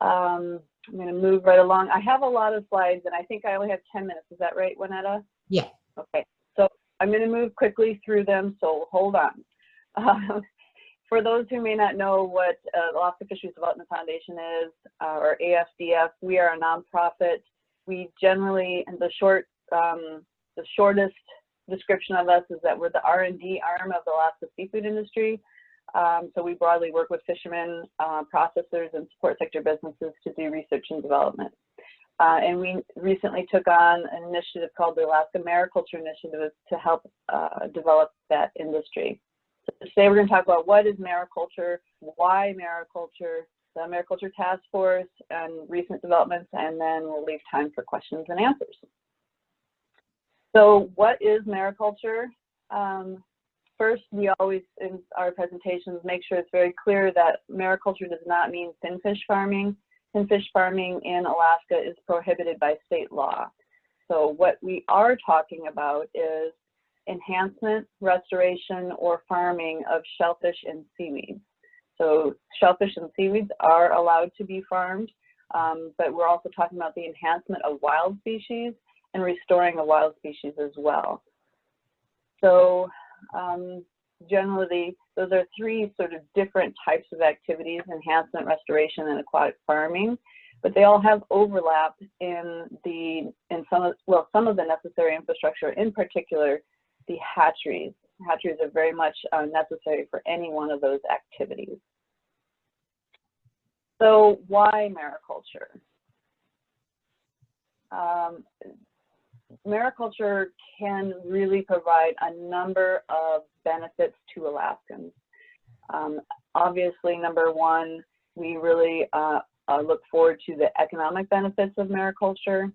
I'm going to move right along. I have a lot of slides, and I think I only have 10 minutes. Is that right, Juanetta? Yeah. Okay, so I'm going to move quickly through them, so hold on. For those who may not know what Alaska Fisheries Development Foundation is, or AFDF, we are a nonprofit. We generally, and the shortest description of us is that we're the R&D arm of the Alaska seafood industry. So we broadly work with fishermen, processors, and support sector businesses to do research and development. And we recently took on an initiative called the Alaska Mariculture Initiative to help develop that industry. So today we're going to talk about what is mariculture, why mariculture, the Mariculture Task Force, and recent developments, and then we'll leave time for questions and answers. So what is mariculture? First, we always, in our presentations, make sure it's very clear that mariculture does not mean finfish farming. Finfish farming in Alaska is prohibited by state law. So what we are talking about is enhancement, restoration, or farming of shellfish and seaweeds. So shellfish and seaweeds are allowed to be farmed, but we're also talking about the enhancement of wild species and restoring a wild species as well. So generally, those are three sort of different types of activities: enhancement, restoration, and aquatic farming. But they all have overlap in some of the necessary infrastructure, in particular the hatcheries. Hatcheries are very much necessary for any one of those activities. So why mariculture? Mariculture can really provide a number of benefits to Alaskans. Obviously, number one, we really look forward to the economic benefits of mariculture.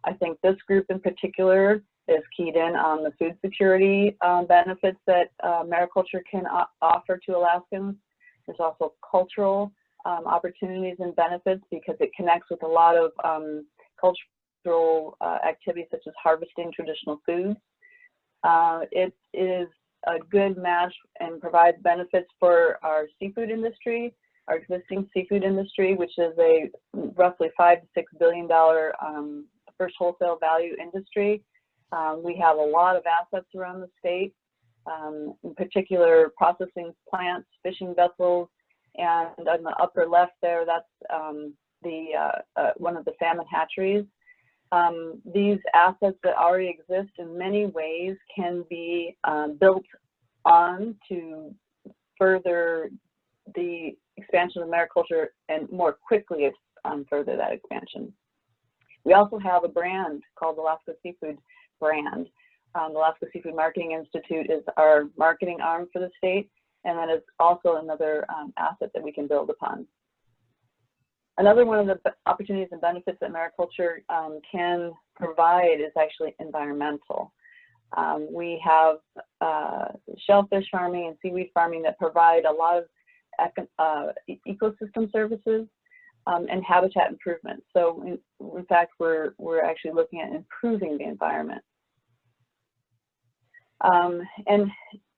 I think this group in particular is keyed in on the food security benefits that mariculture can offer to Alaskans. There's also cultural opportunities and benefits because it connects with a lot of cultural activities such as harvesting traditional foods. It is a good match and provides benefits for our seafood industry, our existing seafood industry, which is a roughly $5 to $6 billion first wholesale value industry. We have a lot of assets around the state, in particular processing plants, fishing vessels, and on the upper left there, that's one of the salmon hatcheries. These assets that already exist in many ways can be built on to further the expansion of mariculture and more quickly further that expansion. We also have a brand called Alaska Seafood brand. The Alaska Seafood Marketing Institute is our marketing arm for the state, and that is also another asset that we can build upon. Another one of the opportunities and benefits that mariculture can provide is actually environmental. We have shellfish farming and seaweed farming that provide a lot of ecosystem services and habitat improvement. So in fact, we're actually looking at improving the environment. And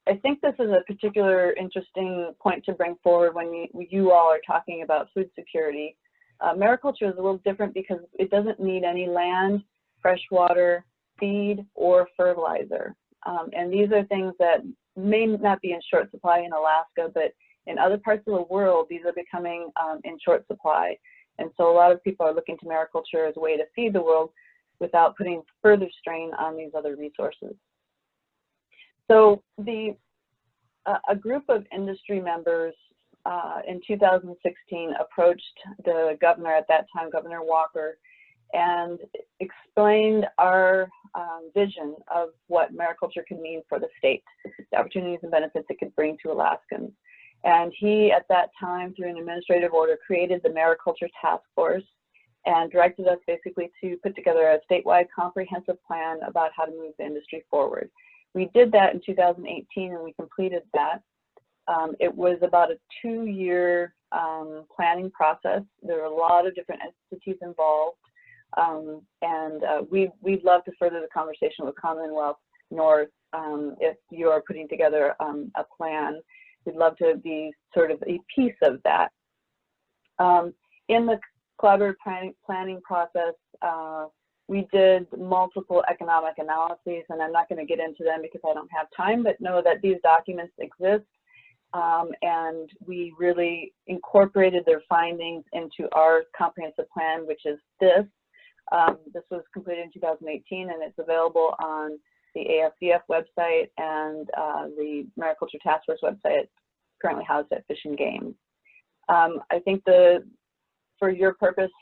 I think this is a particular interesting point to bring forward when you all are talking about food security. Mariculture is a little different because it doesn't need any land, fresh water, feed, or fertilizer. And these are things that may not be in short supply in Alaska, but in other parts of the world, these are becoming in short supply. And so a lot of people are looking to mariculture as a way to feed the world without putting further strain on these other resources. So a group of industry members in 2016 approached the governor at that time, Governor Walker, and explained our vision of what mariculture could mean for the state, the opportunities and benefits it could bring to Alaskans. And he, at that time, through an administrative order, created the Mariculture Task Force and directed us basically to put together a statewide comprehensive plan about how to move the industry forward. We did that in 2018, and we completed that. It was about a 2-year planning process. There were a lot of different entities involved, and we'd love to further the conversation with Commonwealth North if you are putting together a plan. We'd love to be sort of a piece of that. In the collaborative planning process. We did multiple economic analyses, and I'm not going to get into them because I don't have time, but know that these documents exist, and we really incorporated their findings into our comprehensive plan, which is this. This was completed in 2018, and it's available on the AFDF website and the Mariculture Task Force website, currently housed at Fish and Game. I think for your purpose,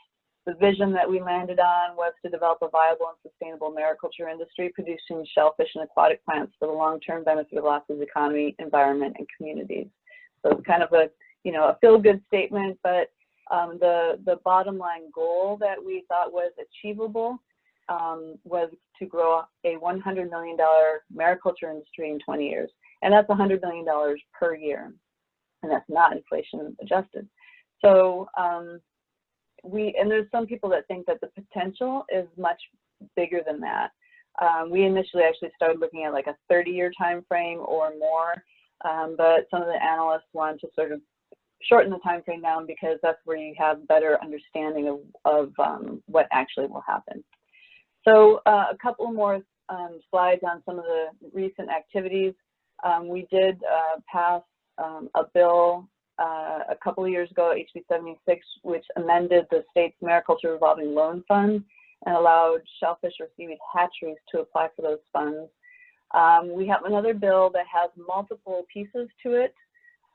the vision that we landed on was to develop a viable and sustainable mariculture industry, producing shellfish and aquatic plants for the long-term benefit of Alaska's economy, environment, and communities. So it's kind of a, a feel-good statement, but the bottom line goal that we thought was achievable was to grow a $100 million mariculture industry in 20 years. And that's $100 million per year. And that's not inflation adjusted. So and there's some people that think that the potential is much bigger than that. We initially actually started looking at like a 30-year time frame or more, but some of the analysts want to sort of shorten the time frame down because that's where you have better understanding of what actually will happen. So a couple more slides on some of the recent activities. We did pass a bill a couple of years ago, HB 76, which amended the state's Mariculture Revolving Loan Fund and allowed shellfish or seaweed hatcheries to apply for those funds. We have another bill that has multiple pieces to it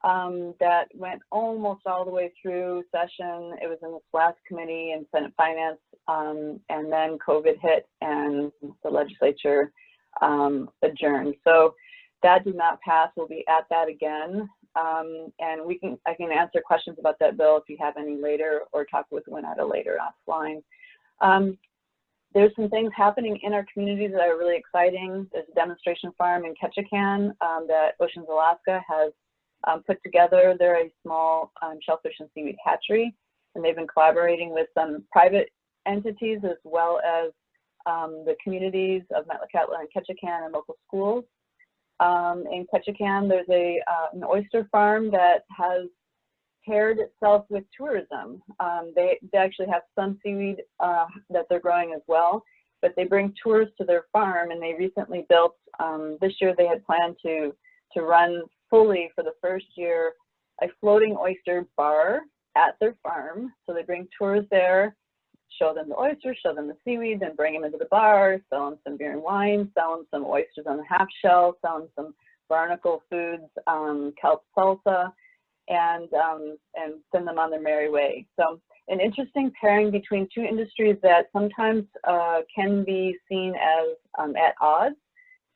that went almost all the way through session. It was in the last committee in Senate Finance, and then COVID hit and the legislature adjourned. So that did not pass. We'll be at that again. And I can answer questions about that bill if you have any later, or talk with Winetta later offline. There's some things happening in our communities that are really exciting. There's a demonstration farm in Ketchikan that Oceans Alaska has put together. They're a small shellfish and seaweed hatchery, and they've been collaborating with some private entities as well as the communities of Metlakatla and Ketchikan and local schools. In Ketchikan, there's an oyster farm that has paired itself with tourism. They actually have some seaweed that they're growing as well, but they bring tourists to their farm, and they recently built, this year they had planned to run fully for the first year a floating oyster bar at their farm. So they bring tourists there, show them the oysters, show them the seaweed, then bring them into the bar, sell them some beer and wine, sell them some oysters on the half shell, sell them some barnacle foods, kelp salsa, and send them on their merry way. So an interesting pairing between two industries that sometimes can be seen as at odds,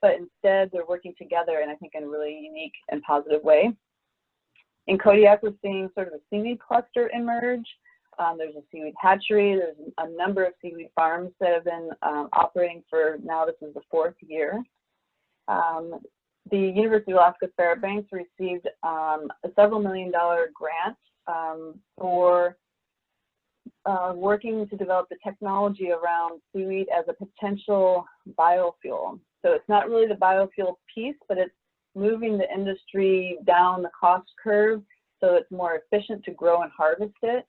but instead they're working together, and I think in a really unique and positive way. In Kodiak, we're seeing sort of a seaweed cluster emerge. There's a seaweed hatchery. There's a number of seaweed farms that have been operating for, now this is the 4th year. The University of Alaska Fairbanks received a several million-dollar grant for working to develop the technology around seaweed as a potential biofuel. So it's not really the biofuel piece, but it's moving the industry down the cost curve so it's more efficient to grow and harvest it,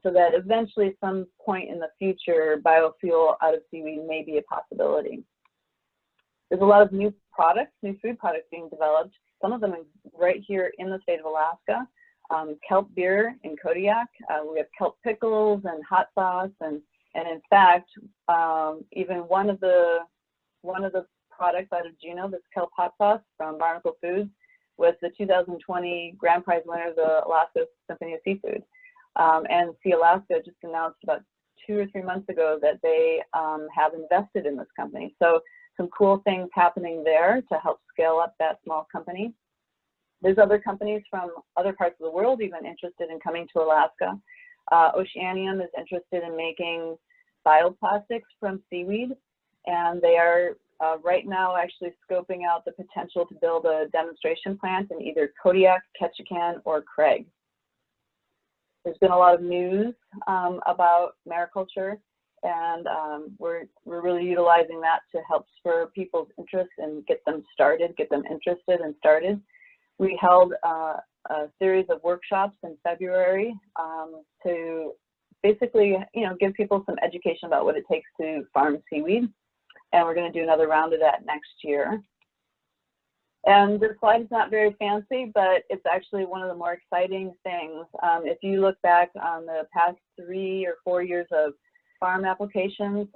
so that eventually at some point in the future, biofuel out of seaweed may be a possibility. There's a lot of new products, new food products being developed, some of them right here in the state of Alaska. Kelp beer in Kodiak. We have kelp pickles and hot sauce, and in fact, even one of the products out of Juneau, this kelp hot sauce from Barnacle Foods, was the 2020 grand prize winner of the Alaska Symphony of Seafood. And Sea Alaska just announced about 2 or 3 months ago that they have invested in this company. So some cool things happening there to help scale up that small company. There's other companies from other parts of the world even interested in coming to Alaska. Oceanium is interested in making bioplastics from seaweed, and they are right now actually scoping out the potential to build a demonstration plant in either Kodiak, Ketchikan, or Craig. There's been a lot of news about mariculture, and we're really utilizing that to help spur people's interest and get them started, get them interested and started. We held a series of workshops in February to basically, give people some education about what it takes to farm seaweed. And we're going to do another round of that next year. And this slide is not very fancy, but it's actually one of the more exciting things. If you look back on the past 3 or 4 years of farm applications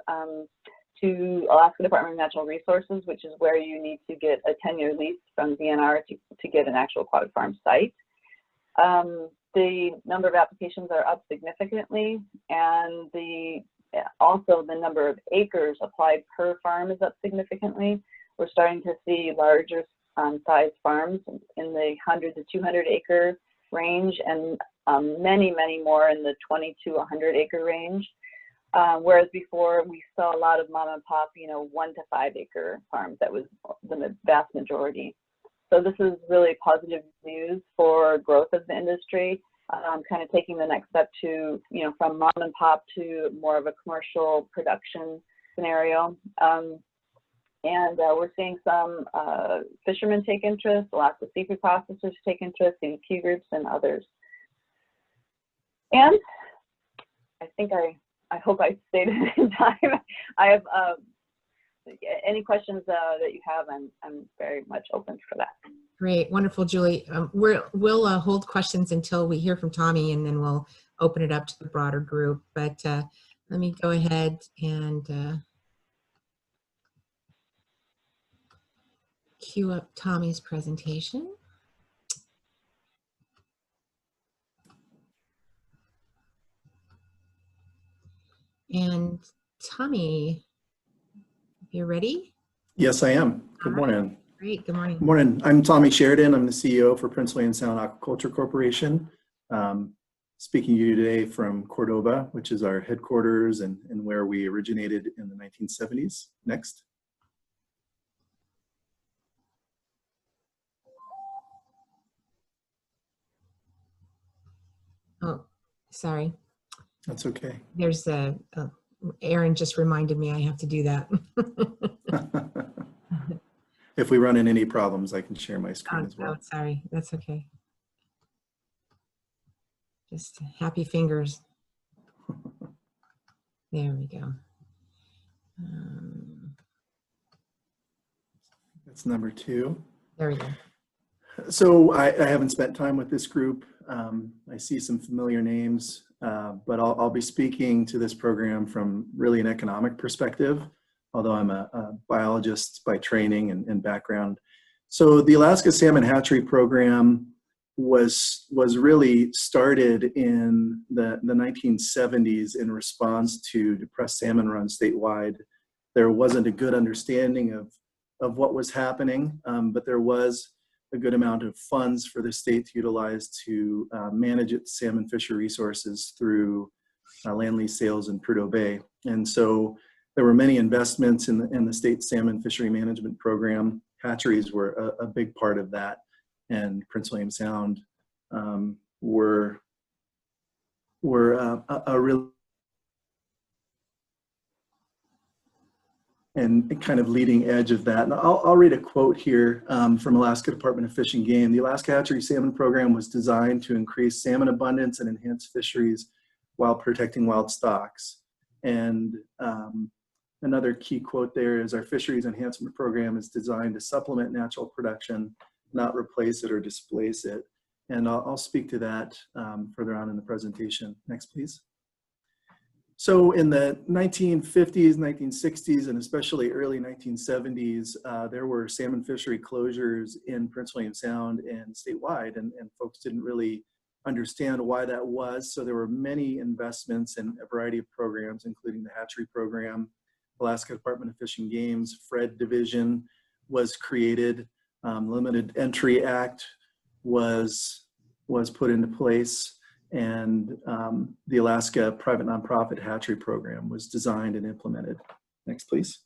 to Alaska Department of Natural Resources, which is where you need to get a 10-year lease from DNR to get an actual aquatic farm site. The number of applications are up significantly, and also the number of acres applied per farm is up significantly. We're starting to see larger size farms in the 100 to 200 acre range, and many, many more in the 20 to 100 acre range. Whereas before we saw a lot of mom and pop, 1 to 5 acre farms. That was the vast majority. So this is really positive news for growth of the industry, kind of taking the next step to, from mom and pop to more of a commercial production scenario. And we're seeing some fishermen take interest, Alaska seafood processors take interest, CDQ groups, and others. And I think I hope I stayed in time. I have any questions that you have, I'm very much open for that. Great, wonderful, Julie. We'll hold questions until we hear from Tommy, and then we'll open it up to the broader group. But let me go ahead and cue up Tommy's presentation. And Tommy, you're ready? Yes, I am. Good morning. Great, good morning. Good morning. I'm Tommy Sheridan. I'm the CEO for Prince William Sound Aquaculture Corporation. Speaking to you today from Cordova, which is our headquarters and where we originated in the 1970s. Next. Oh, sorry. That's okay. There's Aaron just reminded me I have to do that. If we run into any problems, I can share my screen as well. Oh, sorry, that's okay. Just happy fingers. There we go. That's number 2. There we go. So I haven't spent time with this group. I see some familiar names, but I'll be speaking to this program from really an economic perspective, although I'm a biologist by training and background. So the Alaska Salmon Hatchery Program was really started in the 1970s in response to depressed salmon runs statewide. There wasn't a good understanding of what was happening, but there was a good amount of funds for the state to utilize to manage its salmon fishery resources through land lease sales in Prudhoe Bay. And so there were many investments in the state salmon fishery management program. Hatcheries were a big part of that, and Prince William Sound were a real and kind of leading edge of that. And I'll read a quote here from Alaska Department of Fish and Game. The Alaska Hatchery Salmon Program was designed to increase salmon abundance and enhance fisheries while protecting wild stocks. And another key quote there is, our fisheries enhancement program is designed to supplement natural production, not replace it or displace it. And I'll speak to that further on in the presentation. Next, please. So in the 1950s, 1960s, and especially early 1970s, there were salmon fishery closures in Prince William Sound and statewide, and folks didn't really understand why that was. So there were many investments in a variety of programs, including the hatchery program. Alaska Department of Fish and Game's FRED division was created. Limited Entry Act was put into place. And the Alaska Private Nonprofit Hatchery Program was designed and implemented. Next, please.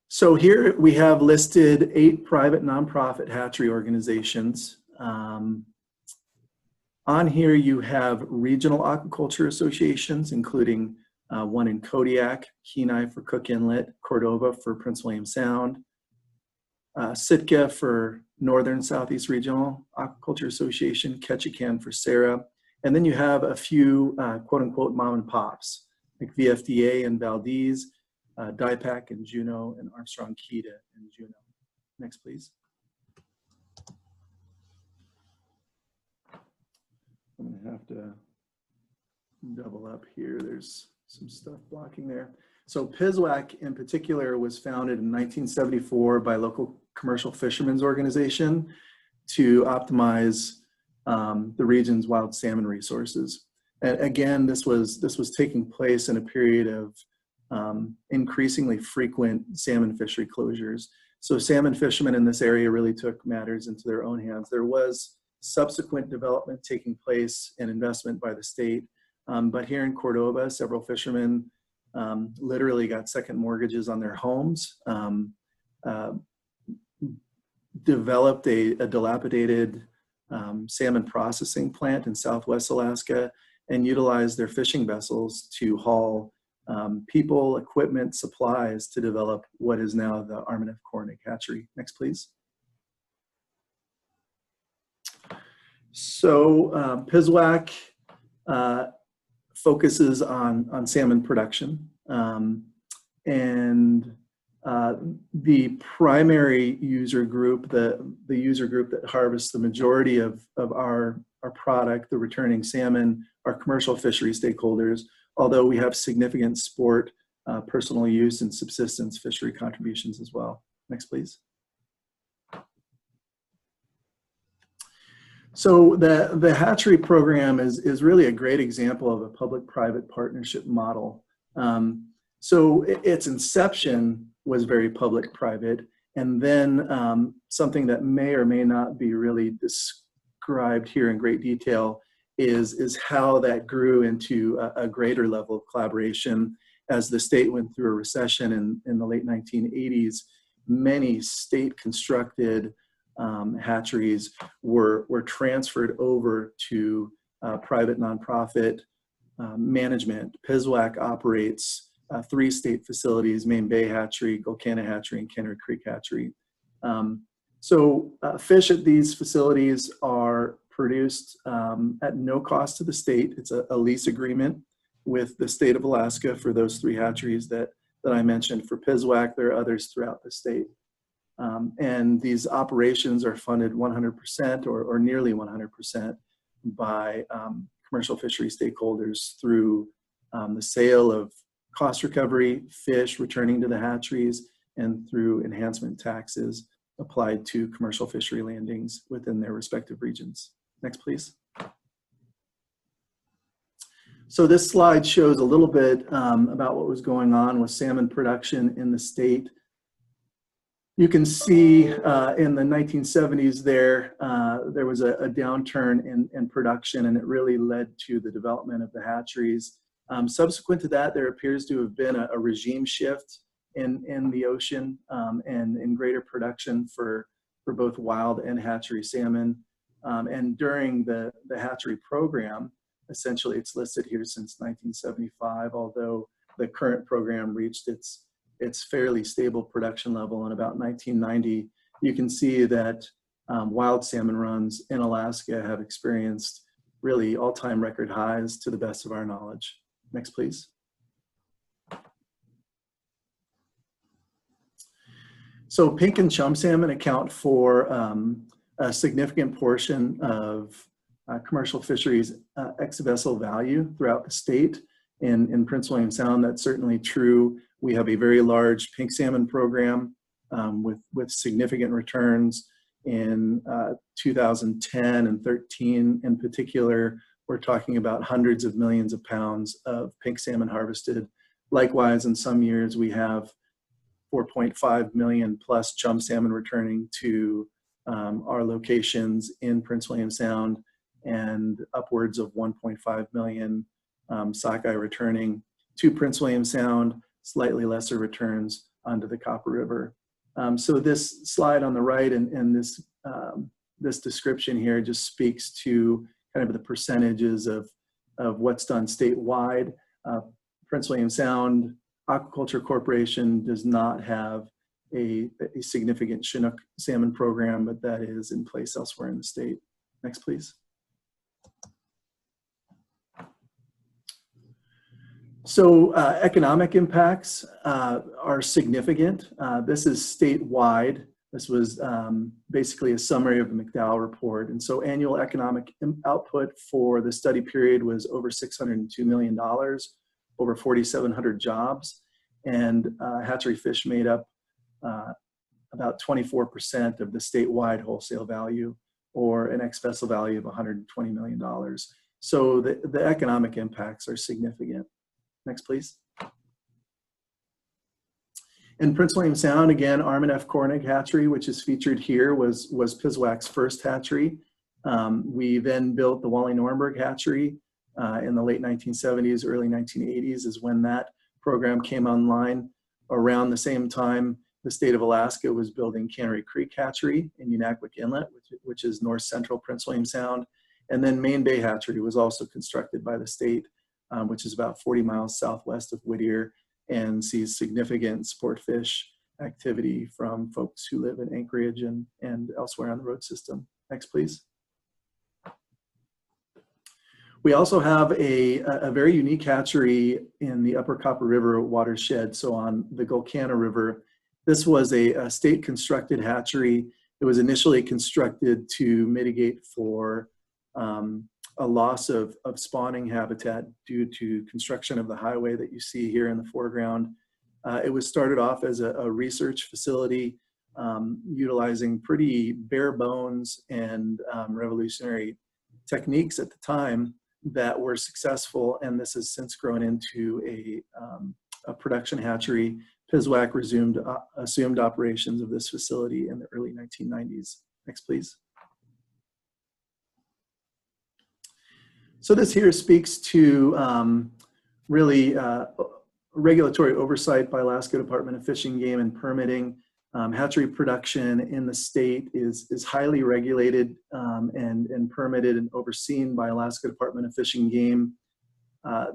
So here we have listed 8 private nonprofit hatchery organizations. On here you have regional aquaculture associations, including one in Kodiak, Kenai for Cook Inlet, Cordova for Prince William Sound. Sitka for Northern Southeast Regional Aquaculture Association, Ketchikan for Sarah. And then you have a few quote unquote mom and pops, like VFDA in Valdez, DIPAC in Juneau, and Armstrong Kita in Juneau. Next, please. I'm gonna have to double up here. There's some stuff blocking there. So PSWAC in particular was founded in 1974 by local commercial fishermen's organization to optimize the region's wild salmon resources. And again, this was taking place in a period of increasingly frequent salmon fishery closures. So salmon fishermen in this area really took matters into their own hands. There was subsequent development taking place and investment by the state. But here in Cordoba, several fishermen literally got second mortgages on their homes, developed a dilapidated salmon processing plant in Southwest Alaska, and utilized their fishing vessels to haul people, equipment, supplies to develop what is now the Armitage Cornick Hatchery. Next, please. So PSWAC focuses on salmon production, and the primary user group, the user group that harvests the majority of our product, the returning salmon, are commercial fishery stakeholders, although we have significant sport, personal use, and subsistence fishery contributions as well. Next, please. So the hatchery program is really a great example of a public-private partnership model. So its inception was very public-private, and then something that may or may not be really described here in great detail is how that grew into a greater level of collaboration as the state went through a recession in the late 1980s. Many state-constructed hatcheries were transferred over to private nonprofit management. PSWAC operates 3 state facilities: Main Bay Hatchery, Golcana Hatchery, and Kennery Creek Hatchery. So fish at these facilities are produced at no cost to the state. It's a lease agreement with the state of Alaska for those 3 hatcheries that I mentioned. For PSWAC, there are others throughout the state. And these operations are funded 100% or nearly 100% by commercial fishery stakeholders through the sale of cost recovery, fish returning to the hatcheries, and through enhancement taxes applied to commercial fishery landings within their respective regions. Next, please. So this slide shows a little bit about what was going on with salmon production in the state. You can see in the 1970s there was a downturn in production, and it really led to the development of the hatcheries. Subsequent to that, there appears to have been a regime shift in the ocean and in greater production for both wild and hatchery salmon. And during the hatchery program, essentially it's listed here since 1975, although the current program reached its fairly stable production level in about 1990. You can see that wild salmon runs in Alaska have experienced really all-time record highs to the best of our knowledge. Next, please. So pink and chum salmon account for a significant portion of commercial fisheries ex-vessel value throughout the state. In Prince William Sound, that's certainly true. We have a very large pink salmon program with significant returns. In 2010 and 13 in particular, we're talking about hundreds of millions of pounds of pink salmon harvested. Likewise, in some years, we have 4.5 million plus chum salmon returning to our locations in Prince William Sound, and upwards of 1.5 million sockeye returning to Prince William Sound, slightly lesser returns onto the Copper River. So this slide on the right and this description here just speaks to kind of the percentages of what's done statewide. Prince William Sound Aquaculture Corporation does not have a significant Chinook salmon program, but that is in place elsewhere in the state. Next, please. So economic impacts are significant. This is statewide. This was basically a summary of the McDowell report. And so annual economic output for the study period was over $602 million, over 4,700 jobs. And hatchery fish made up about 24% of the statewide wholesale value, or an ex-vessel value of $120 million. So the economic impacts are significant. Next, please. In Prince William Sound, again, Armin F. Kornig hatchery, which is featured here, was PSWAC's first hatchery. We then built the Wally Nornberg hatchery in the late 1970s, early 1980s is when that program came online. Around the same time, the state of Alaska was building Cannery Creek hatchery in Unakwick Inlet, which is north central Prince William Sound. And then Main Bay hatchery was also constructed by the state, which is about 40 miles southwest of Whittier, and sees significant sport fish activity from folks who live in Anchorage and elsewhere on the road system. Next, please. We also have a very unique hatchery in the Upper Copper River watershed, so on the Gulkana River. This was a state-constructed hatchery. It was initially constructed to mitigate for a loss of spawning habitat due to construction of the highway that you see here in the foreground. It was started off as a research facility utilizing pretty bare bones and revolutionary techniques at the time that were successful, and this has since grown into a production hatchery. PSWAC assumed operations of this facility in the early 1990s. Next, please. So this here speaks to really regulatory oversight by Alaska Department of Fish and Game and permitting. Hatchery production in the state is highly regulated and permitted and overseen by Alaska Department of Fish and Game.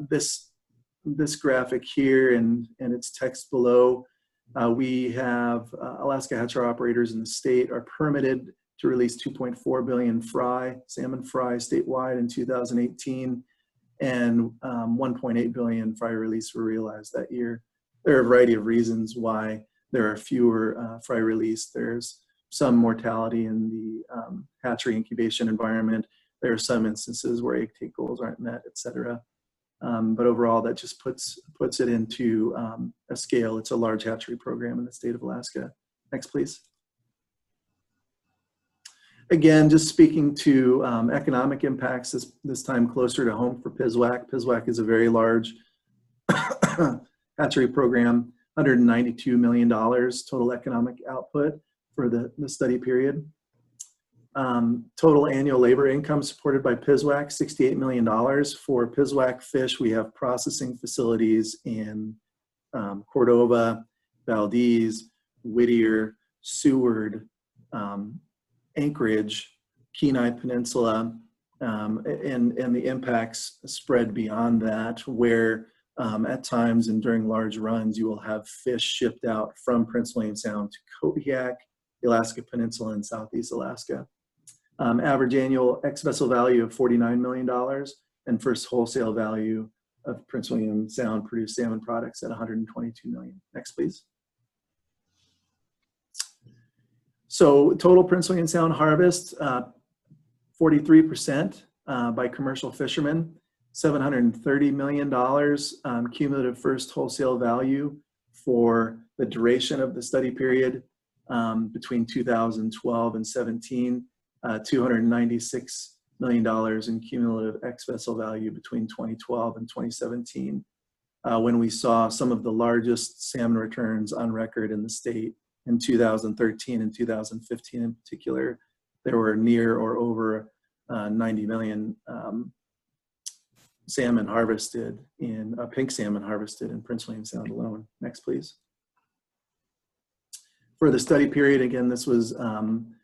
This graphic here and its text below, we have Alaska hatchery operators in the state are permitted to release 2.4 billion salmon fry statewide in 2018, and 1.8 billion fry release were realized that year. There are a variety of reasons why there are fewer fry release. There's some mortality in the hatchery incubation environment. There are some instances where egg take goals aren't met, et cetera. But overall, that just puts it into a scale. It's a large hatchery program in the state of Alaska. Next, please. Again, just speaking to economic impacts, this time closer to home for PSWAC. PSWAC is a very large hatchery program, $192 million total economic output for the study period. Total annual labor income supported by PSWAC, $68 million. For PSWAC fish, we have processing facilities in Cordova, Valdez, Whittier, Seward, Anchorage, Kenai Peninsula, and the impacts spread beyond that, where at times and during large runs, you will have fish shipped out from Prince William Sound to Kodiak, the Alaska Peninsula, and Southeast Alaska. Average annual ex-vessel value of $49 million, and first wholesale value of Prince William Sound produced salmon products at $122 million. Next, please. So total Prince William Sound harvest, 43% by commercial fishermen, $730 million cumulative first wholesale value for the duration of the study period between 2012 and 17, $296 million in cumulative ex-vessel value between 2012 and 2017, when we saw some of the largest salmon returns on record in the state. In 2013 and 2015 in particular, there were near or over 90 million salmon harvested pink salmon harvested in Prince William Sound alone. Next, please. For the study period, again, this was an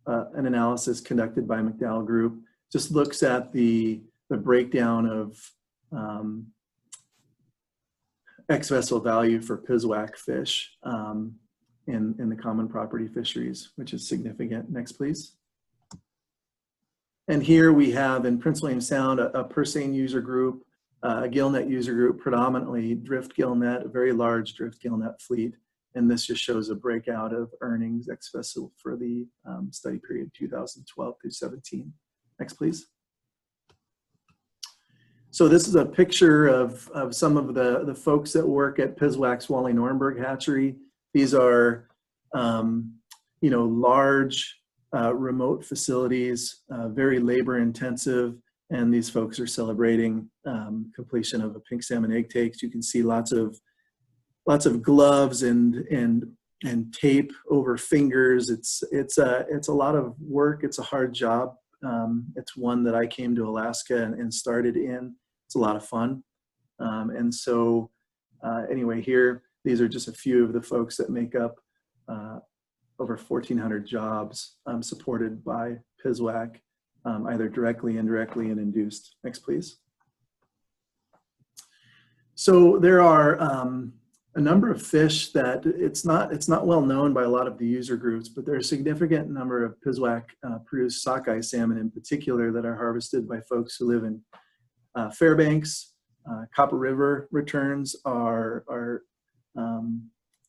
analysis conducted by McDowell Group. Just looks at the breakdown of ex-vessel value for PSWAC fish. in the common property fisheries, which is significant. Next, please. And here we have in Prince William Sound a Persane user group, a gillnet user group, predominantly drift gillnet, a very large drift gillnet fleet. And this just shows a breakout of earnings ex vessel for the study period 2012 through 17. Next, please. So this is a picture of some of the folks that work at PSWAC's Wally-Nornberg hatchery. These are, large remote facilities, very labor intensive, and these folks are celebrating completion of a pink salmon egg takes. You can see lots of gloves and tape over fingers. It's a lot of work. It's a hard job. It's one that I came to Alaska and started in. It's a lot of fun. Anyway, here, these are just a few of the folks that make up over 1,400 jobs supported by PSWAC, either directly, indirectly, and induced. Next, please. So there are a number of fish that it's not well known by a lot of the user groups, but there are a significant number of PSWAC produced sockeye salmon in particular that are harvested by folks who live in Fairbanks. Copper River returns are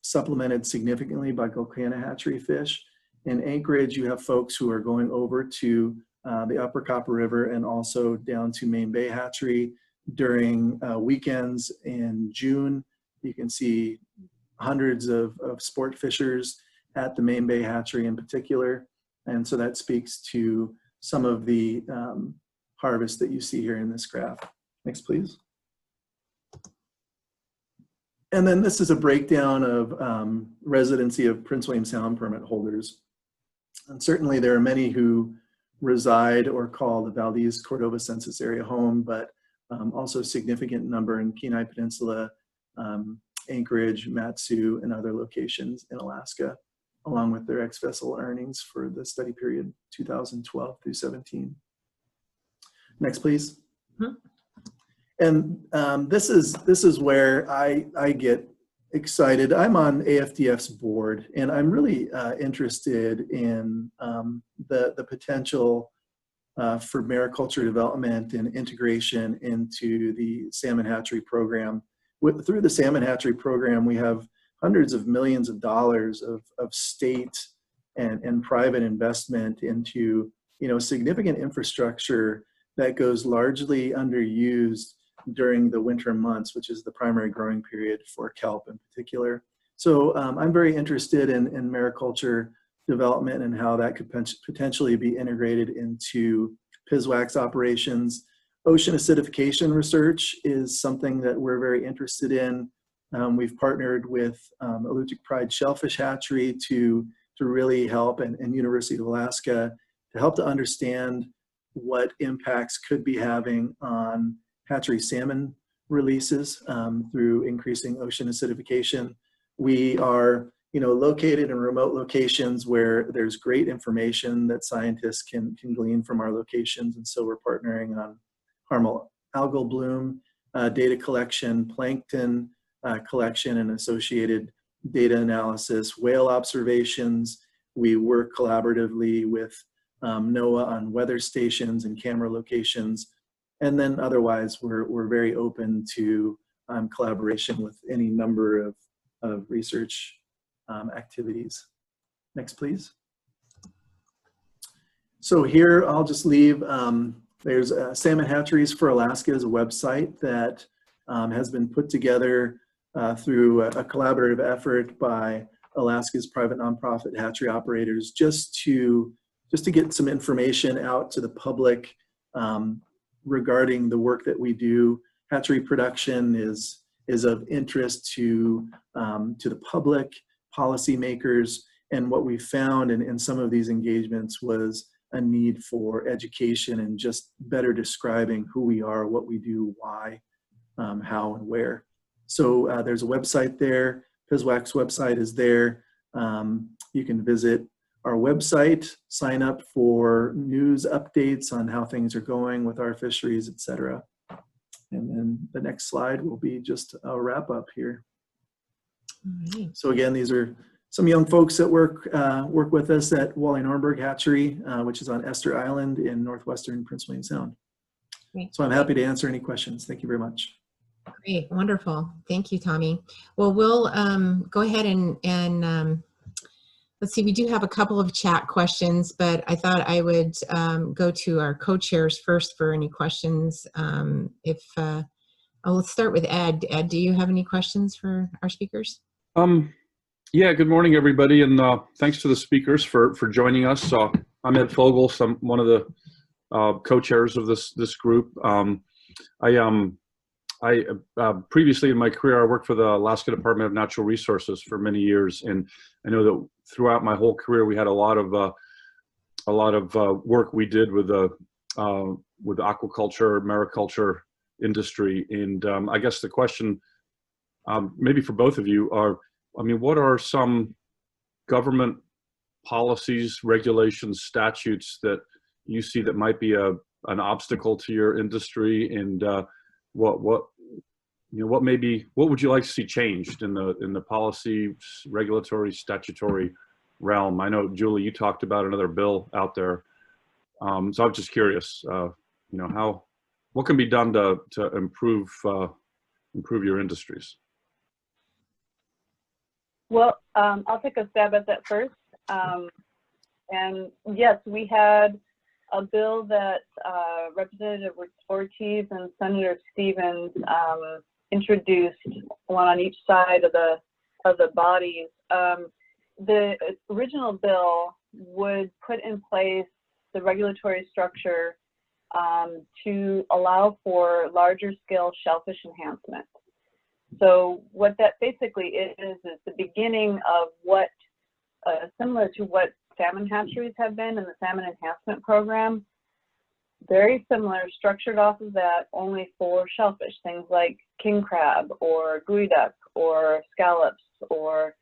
supplemented significantly by Golconda hatchery fish. In Anchorage, you have folks who are going over to the upper Copper River and also down to Main Bay hatchery during weekends in June. You can see hundreds of sport fishers at the Main Bay hatchery in particular. And so that speaks to some of the harvest that you see here in this graph. Next, please. And then this is a breakdown of residency of Prince William Sound permit holders. And certainly there are many who reside or call the Valdez-Cordova census area home, but also a significant number in Kenai Peninsula, Anchorage, Matsu, and other locations in Alaska, along with their ex-vessel earnings for the study period 2012 through 17. Next, please. Mm-hmm. And this is where I get excited. I'm on AFDF's board, and I'm really interested in the potential for mariculture development and integration into the salmon hatchery program. Through the salmon hatchery program, we have hundreds of millions of dollars of state and private investment into significant infrastructure that goes largely underused during the winter months, which is the primary growing period for kelp in particular. So I'm very interested in mariculture development and how that could potentially be integrated into PSWAC's operations. Ocean acidification research is something that we're very interested in. We've partnered with Alutiiq Pride Shellfish Hatchery to really help, and University of Alaska to help to understand what impacts could be having on hatchery salmon releases through increasing ocean acidification. We are located in remote locations where there's great information that scientists can glean from our locations, and so we're partnering on harmful algal bloom data collection, plankton collection and associated data analysis, whale observations. We work collaboratively with NOAA on weather stations and camera locations. And then otherwise, we're very open to collaboration with any number of research activities. Next, please. So here, I'll just leave, there's Salmon Hatcheries for Alaska is a website that has been put together through a collaborative effort by Alaska's private nonprofit hatchery operators just to get some information out to the public regarding the work that we do. Hatchery production is of interest to the public, policymakers, and what we found in some of these engagements was a need for education and just better describing who we are, what we do, why, how, and where. So there's a website there. PSWAC's website is there. You can visit our website, sign up for news updates on how things are going with our fisheries, etc. And then the next slide will be just a wrap up here. All right. So again, these are some young folks that work with us at Wally Nornberg Hatchery, which is on Esther Island in northwestern Prince William Sound. Great. So I'm happy to answer any questions. Thank you very much. Great, wonderful. Thank you, Tommy. Well, we'll go ahead and let's see, we do have a couple of chat questions, but I thought I would go to our co-chairs first for any questions. Let's start with Ed. Ed, do you have any questions for our speakers? Yeah, good morning, everybody, and thanks to the speakers for joining us. I'm Ed Fogel, one of the co-chairs of this group. I previously in my career, I worked for the Alaska Department of Natural Resources for many years, and I know that throughout my whole career, we had a lot of work we did with the aquaculture, mariculture industry, and I guess the question, maybe for both of you, are, what are some government policies, regulations, statutes that you see that might be an obstacle to your industry, and what would you like to see changed in the policy, regulatory, statutory realm? I know, Julie, you talked about another bill out there, so I'm just curious, what can be done to improve your industries? Well, I'll take a stab at that first. And yes, we had a bill that Representative Ortiz and Senator Stevens introduced, one on each side of the bodies. The original bill would put in place the regulatory structure to allow for larger scale shellfish enhancement. So what that basically is the beginning of what, similar to what salmon hatcheries have been in the salmon enhancement program, very similar, structured off of that, only for shellfish, things like king crab or gooey duck or scallops or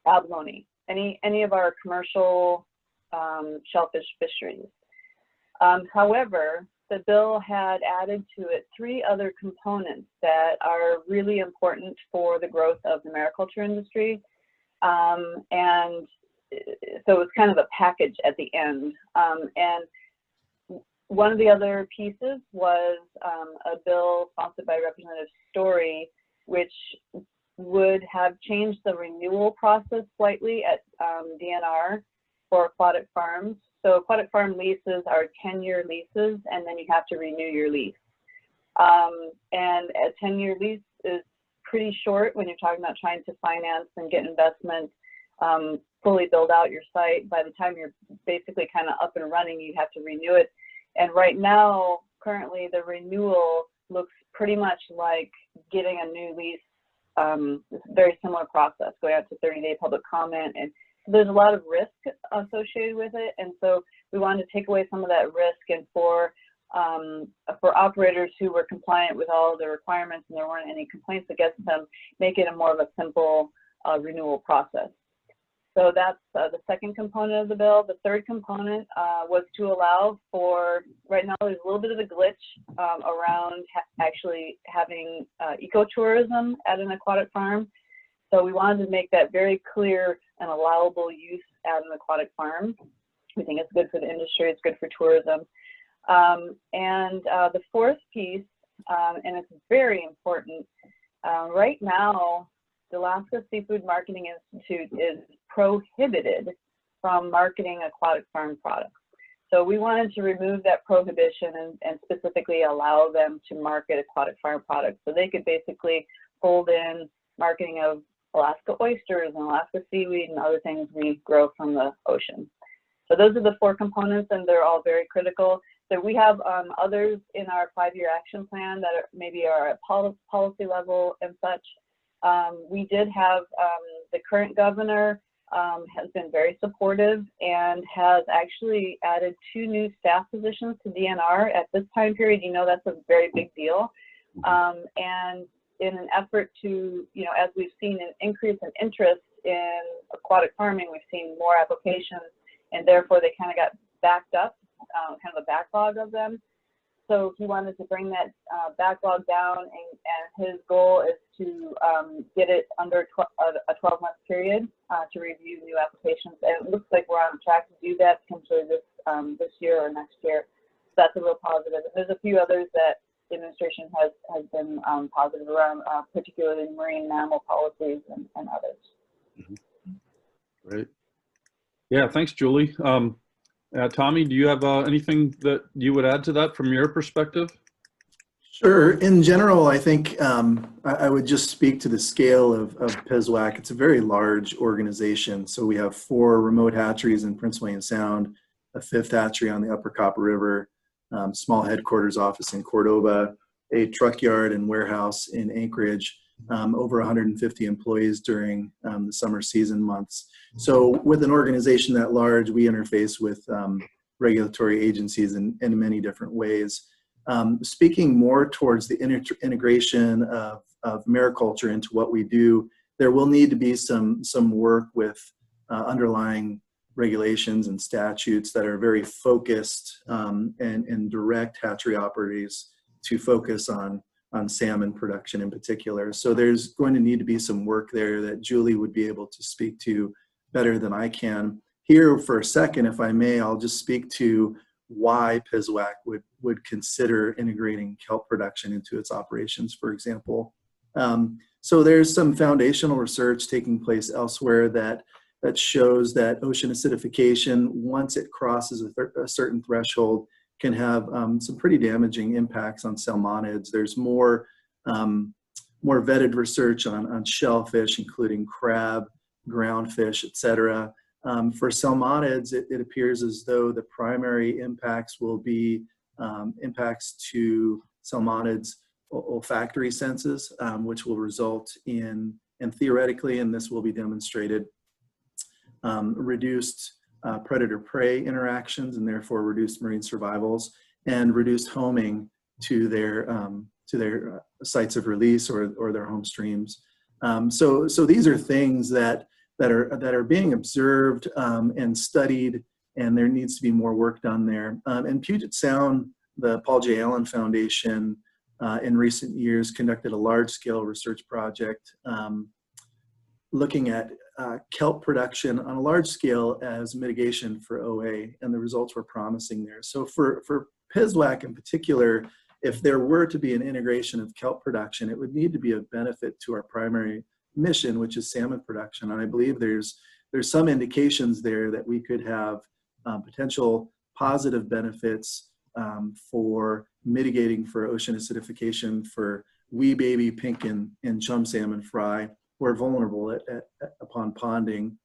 abalone, any of our commercial shellfish fisheries. However, the bill had added to it 3 other components that are really important for the growth of the mariculture industry. And so it's kind of a package at the end. And one of the other pieces was a bill sponsored by Representative Story, which would have changed the renewal process slightly at DNR for aquatic farms. So aquatic farm leases are 10-year leases, and then you have to renew your lease. And a 10-year lease is pretty short when you're talking about trying to finance and get investment, fully build out your site. By the time you're basically kind of up and running, you have to renew it. And right now, currently, the renewal looks pretty much like getting a new lease. It's a very similar process, going out to 30-day public comment, and there's a lot of risk associated with it. And so we wanted to take away some of that risk, and for operators who were compliant with all of the requirements and there weren't any complaints against them, make it a more of a simple renewal process. So that's the second component of the bill. The third component was to allow for, right now there's a little bit of a glitch around actually having ecotourism at an aquatic farm. So we wanted to make that very clear and allowable use at an aquatic farm. We think it's good for the industry, it's good for tourism. And the fourth piece, and it's very important, right now, the Alaska Seafood Marketing Institute is prohibited from marketing aquatic farm products. So we wanted to remove that prohibition and specifically allow them to market aquatic farm products. So they could basically fold in marketing of Alaska oysters and Alaska seaweed and other things we grow from the ocean. So those are the 4 components, and they're all very critical. So we have others in our 5-year action plan that maybe are at policy level and such. We did have the current governor has been very supportive and has actually added 2 new staff positions to DNR at this time period. You know, that's a very big deal. And in an effort to, as we've seen an increase in interest in aquatic farming, we've seen more applications, and therefore they kind of got backed up, kind of a backlog of them. So he wanted to bring that backlog down, and his goal is to get it under a 12-month period to review new applications. And it looks like we're on track to do that potentially this year or next year. So that's a real positive. And there's a few others that the administration has been positive around, particularly marine mammal policies and others. Mm-hmm. Great. Yeah, thanks, Julie. Tommy, do you have anything that you would add to that from your perspective? Sure. In general, I think I would just speak to the scale of PSWAC. It's a very large organization. So we have 4 remote hatcheries in Prince William Sound, a 5th hatchery on the Upper Copper River, small headquarters office in Cordoba, a truck yard and warehouse in Anchorage, over 150 employees during the summer season months. So with an organization that large, we interface with regulatory agencies in many different ways. Speaking more towards the integration of mariculture into what we do, there will need to be some work with underlying regulations and statutes that are very focused and direct hatchery operators to focus on salmon production in particular. So there's going to need to be some work there that Julie would be able to speak to better than I can. Here for a second, if I may, I'll just speak to why PSWAC would consider integrating kelp production into its operations, for example. So there's some foundational research taking place elsewhere that shows that ocean acidification, once it crosses a certain threshold, can have some pretty damaging impacts on salmonids. There's more vetted research on shellfish, including crab, groundfish, etc. For salmonids, it appears as though the primary impacts will be impacts to salmonids' olfactory senses, which will result in, and theoretically, and this will be demonstrated, reduced predator-prey interactions and therefore reduced marine survivals and reduced homing to their sites of release or their home streams. So these are things that are being observed and studied, and there needs to be more work done there. In Puget Sound, the Paul J. Allen Foundation in recent years conducted a large-scale research project looking at kelp production on a large scale as mitigation for OA, and the results were promising there. So for PSWAC in particular, if there were to be an integration of kelp production, it would need to be a benefit to our primary mission, which is salmon production. And I believe there's some indications there that we could have potential positive benefits for mitigating for ocean acidification for wee baby pink and chum salmon fry, who are vulnerable upon ponding.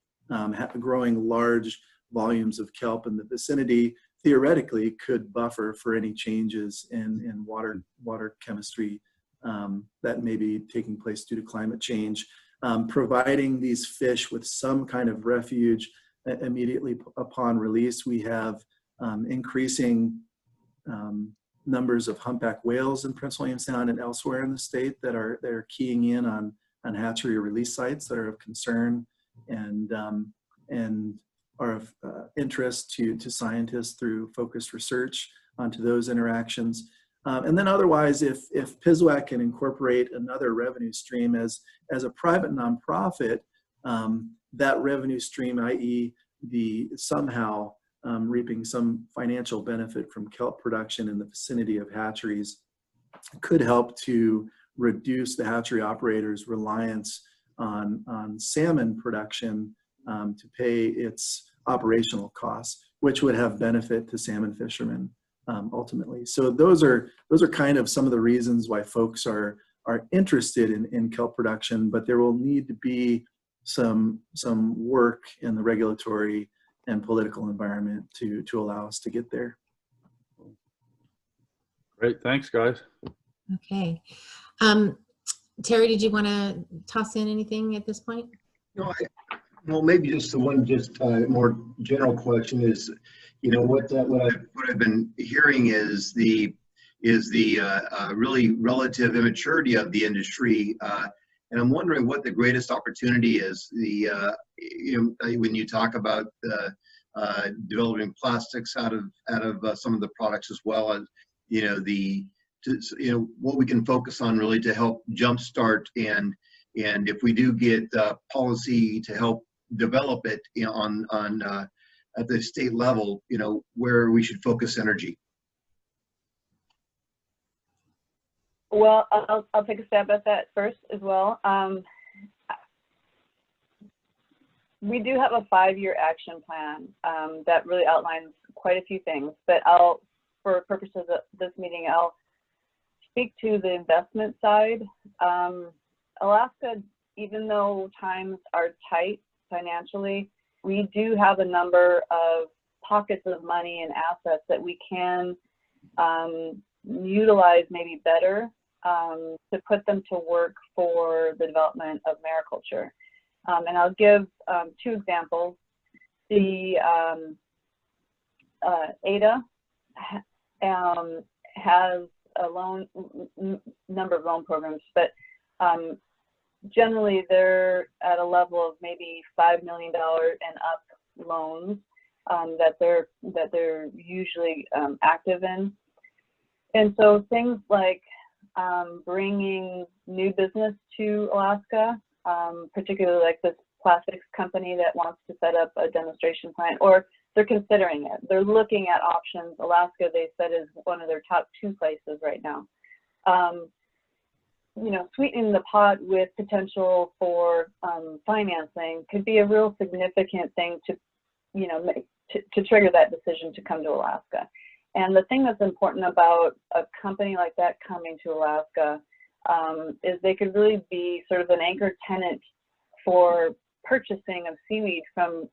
Growing large volumes of kelp in the vicinity theoretically could buffer for any changes in water chemistry that may be taking place due to climate change. Providing these fish with some kind of refuge immediately upon release. We have increasing numbers of humpback whales in Prince William Sound and elsewhere in the state that are keying in on hatchery release sites that are of concern and are of interest to scientists through focused research onto those interactions. And then otherwise, if PSWAC can incorporate another revenue stream as a private nonprofit, that revenue stream, i.e. somehow reaping some financial benefit from kelp production in the vicinity of hatcheries, could help to reduce the hatchery operator's reliance on salmon production to pay its operational costs, which would have benefit to salmon fishermen ultimately. So those are kind of some of the reasons why folks are interested in kelp production, but there will need to be some work in the regulatory and political environment to allow us to get there. Great, thanks guys. Okay. Terry, did you want to toss in anything at this point? No, well, maybe just the one more general question is, you know, what I've been hearing is the really relative immaturity of the industry, and I'm wondering what the greatest opportunity is. You know, when you talk about developing plastics out of some of the products as well as, you know, what we can focus on really to help jumpstart and if we do get policy to help develop it, you know, on at the state level, you know, where we should focus energy. Well, I'll take a stab at that first as well. We do have a 5-year action plan that really outlines quite a few things, but for purposes of this meeting, I'll speak to the investment side. Alaska, even though times are tight financially, we do have a number of pockets of money and assets that we can utilize maybe better to put them to work for the development of mariculture. And I'll give 2 examples. The ADA has a number of loan programs, but generally they're at a level of maybe $5 million and up loans that they're usually active in. And so things like bringing new business to Alaska, particularly like this plastics company that wants to set up a demonstration plant, or they're considering it. They're looking at options. Alaska, they said, is one of their top 2 places right now. You know, sweetening the pot with potential for financing could be a real significant thing to, you know, to trigger that decision to come to Alaska. And the thing that's important about a company like that coming to Alaska is they could really be sort of an anchor tenant for purchasing of seaweed from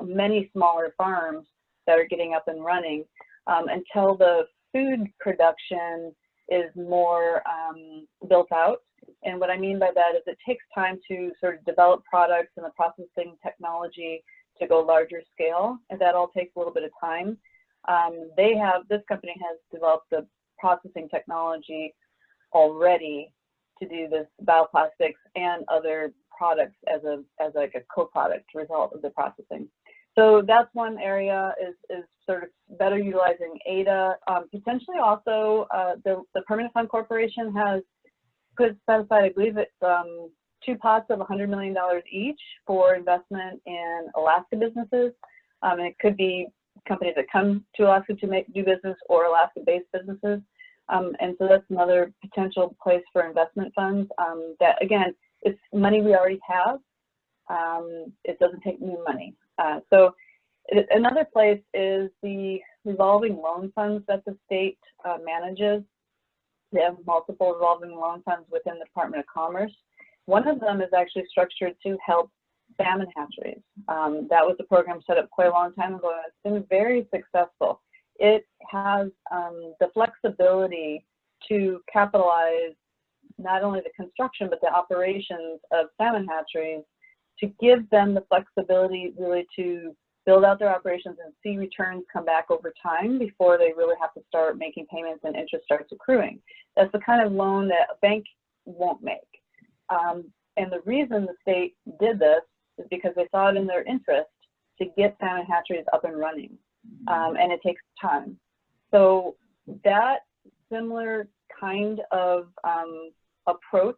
many smaller farms that are getting up and running until the food production is more built out. And what I mean by that is it takes time to sort of develop products and the processing technology to go larger scale, and that all takes a little bit of time. This company has developed the processing technology already to do this bioplastics and other products as like a co-product result of the processing. So that's one area is sort of better utilizing ADA. Potentially also the Permanent Fund Corporation has set aside, I believe it's 2 pots of $100 million each for investment in Alaska businesses. And it could be companies that come to Alaska to do business or Alaska-based businesses. And so that's another potential place for investment funds that, again, it's money we already have. It doesn't take new money. So another place is the revolving loan funds that the state manages. They have multiple revolving loan funds within the Department of Commerce. One of them is actually structured to help salmon hatcheries. That was a program set up quite a long time ago, and it's been very successful. It has the flexibility to capitalize not only the construction, but the operations of salmon hatcheries to give them the flexibility really to build out their operations and see returns come back over time before they really have to start making payments and interest starts accruing. That's the kind of loan that a bank won't make. And the reason the state did this is because they saw it in their interest to get salmon hatcheries up and running. And it takes time. So that similar kind of approach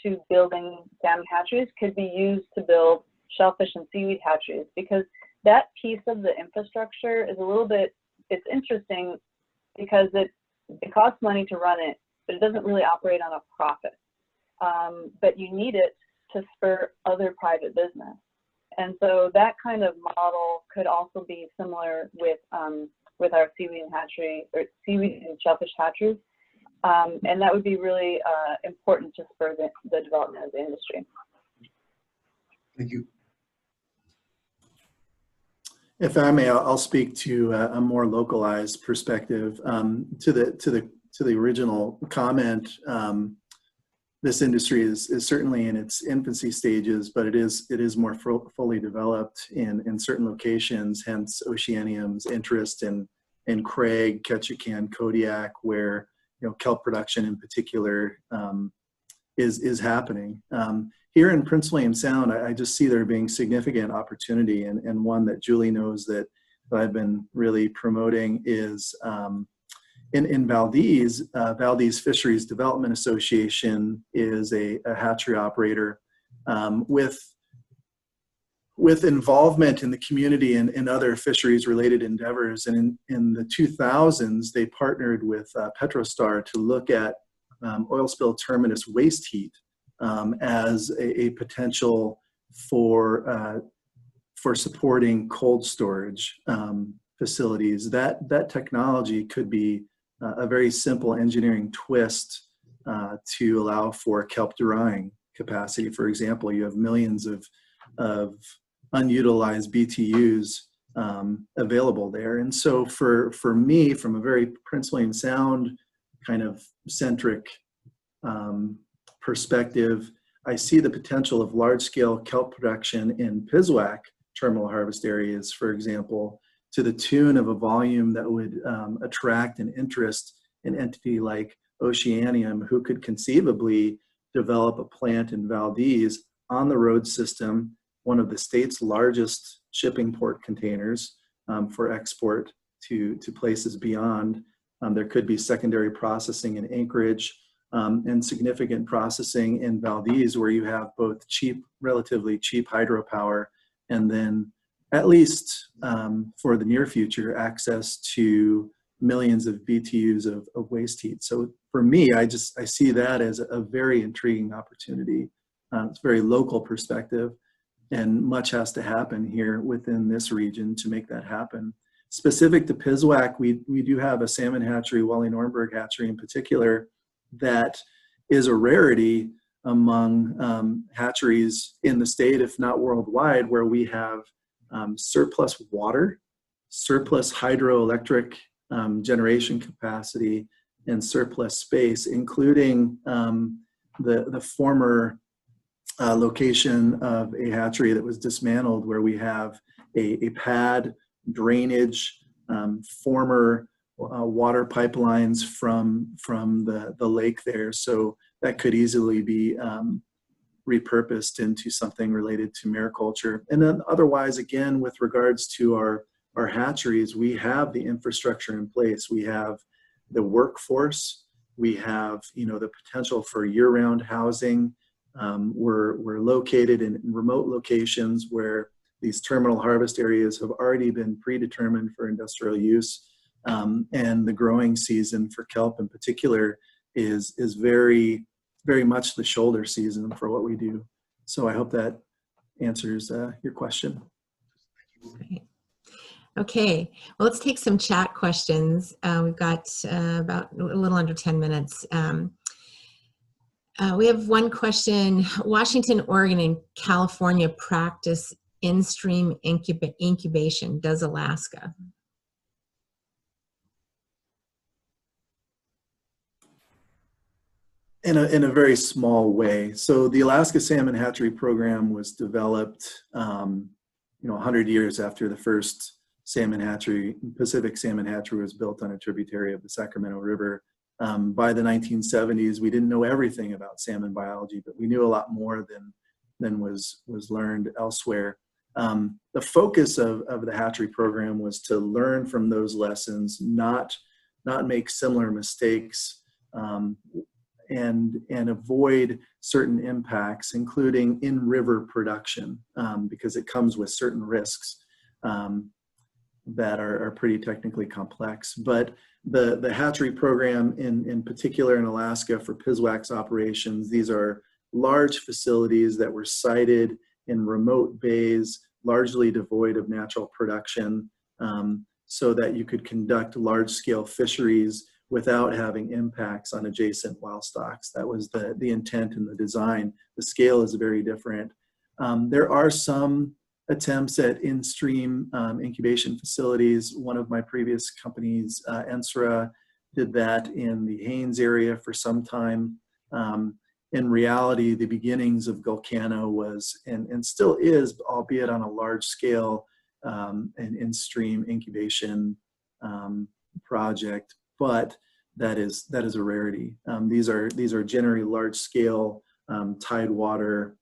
to building salmon hatcheries could be used to build shellfish and seaweed hatcheries, because that piece of the infrastructure is a little bit, it's interesting because it costs money to run it, but it doesn't really operate on a profit. But you need it to spur other private business. And so that kind of model could also be similar with our seaweed and hatchery, or seaweed and shellfish hatcheries. And that would be really important to spur the development of the industry. Thank you. If I may, I'll speak to a more localized perspective. To the original comment, this industry is certainly in its infancy stages, but it is more fully developed in certain locations. Hence, Oceanium's interest in Craig, Ketchikan, Kodiak, where kelp production in particular is happening. Here in Prince William Sound, I just see there being significant opportunity, and one that Julie knows that I've been really promoting is In Valdez, Valdez Fisheries Development Association is a hatchery operator with involvement in the community and other fisheries-related endeavors. And in the 2000s, they partnered with Petrostar to look at oil spill terminus waste heat as a potential for supporting cold storage facilities. That technology could be a very simple engineering twist to allow for kelp drying capacity. For example, you have millions of unutilized BTUs available there. And so for me, from a very principally and sound kind of centric perspective, I see the potential of large-scale kelp production in PSWAC terminal harvest areas, for example, to the tune of a volume that would attract an interest in an entity like Oceanium, who could conceivably develop a plant in Valdez on the road system, one of the state's largest shipping port containers for export to places beyond. There could be secondary processing in Anchorage and significant processing in Valdez, where you have both relatively cheap hydropower, and then at least for the near future, access to millions of BTUs of waste heat. So for me, I see that as a very intriguing opportunity. It's a very local perspective, and much has to happen here within this region to make that happen. Specific to PSWAC, we do have a salmon hatchery, Wally-Nornberg hatchery in particular, that is a rarity among hatcheries in the state, if not worldwide, where we have surplus water, surplus hydroelectric generation capacity, and surplus space, including the former location of a hatchery that was dismantled, where we have a pad, drainage, former water pipelines from the lake there. So that could easily be repurposed into something related to mariculture. And then otherwise, again, with regards to our hatcheries, we have the infrastructure in place. We have the workforce. We have, the potential for year-round housing. We're located in remote locations where these terminal harvest areas have already been predetermined for industrial use. And the growing season for kelp in particular is very, very much the shoulder season for what we do. So I hope that answers your question. Great. Okay, well, let's take some chat questions. We've got about a little under 10 minutes. We have one question. Washington, Oregon, and California practice in-stream incubation. Does Alaska? In a very small way. So the Alaska Salmon Hatchery Program was developed 100 years after the first salmon hatchery, Pacific Salmon Hatchery, was built on a tributary of the Sacramento River. By the 1970s, we didn't know everything about salmon biology, but we knew a lot more than was learned elsewhere. The focus of the hatchery program was to learn from those lessons, not make similar mistakes, and avoid certain impacts, including in-river production, because it comes with certain risks that are pretty technically complex. But the hatchery program in particular in Alaska for PSWAC's operations, these are large facilities that were sited in remote bays, largely devoid of natural production, so that you could conduct large-scale fisheries without having impacts on adjacent wild stocks. That was the intent and the design. The scale is very different. There are some attempts at in-stream incubation facilities. One of my previous companies, Ensra, did that in the Haines area for some time. In reality, the beginnings of Gulcano was, and still is, albeit on a large scale, an in-stream incubation project, but that is a rarity. These are generally large-scale tidewater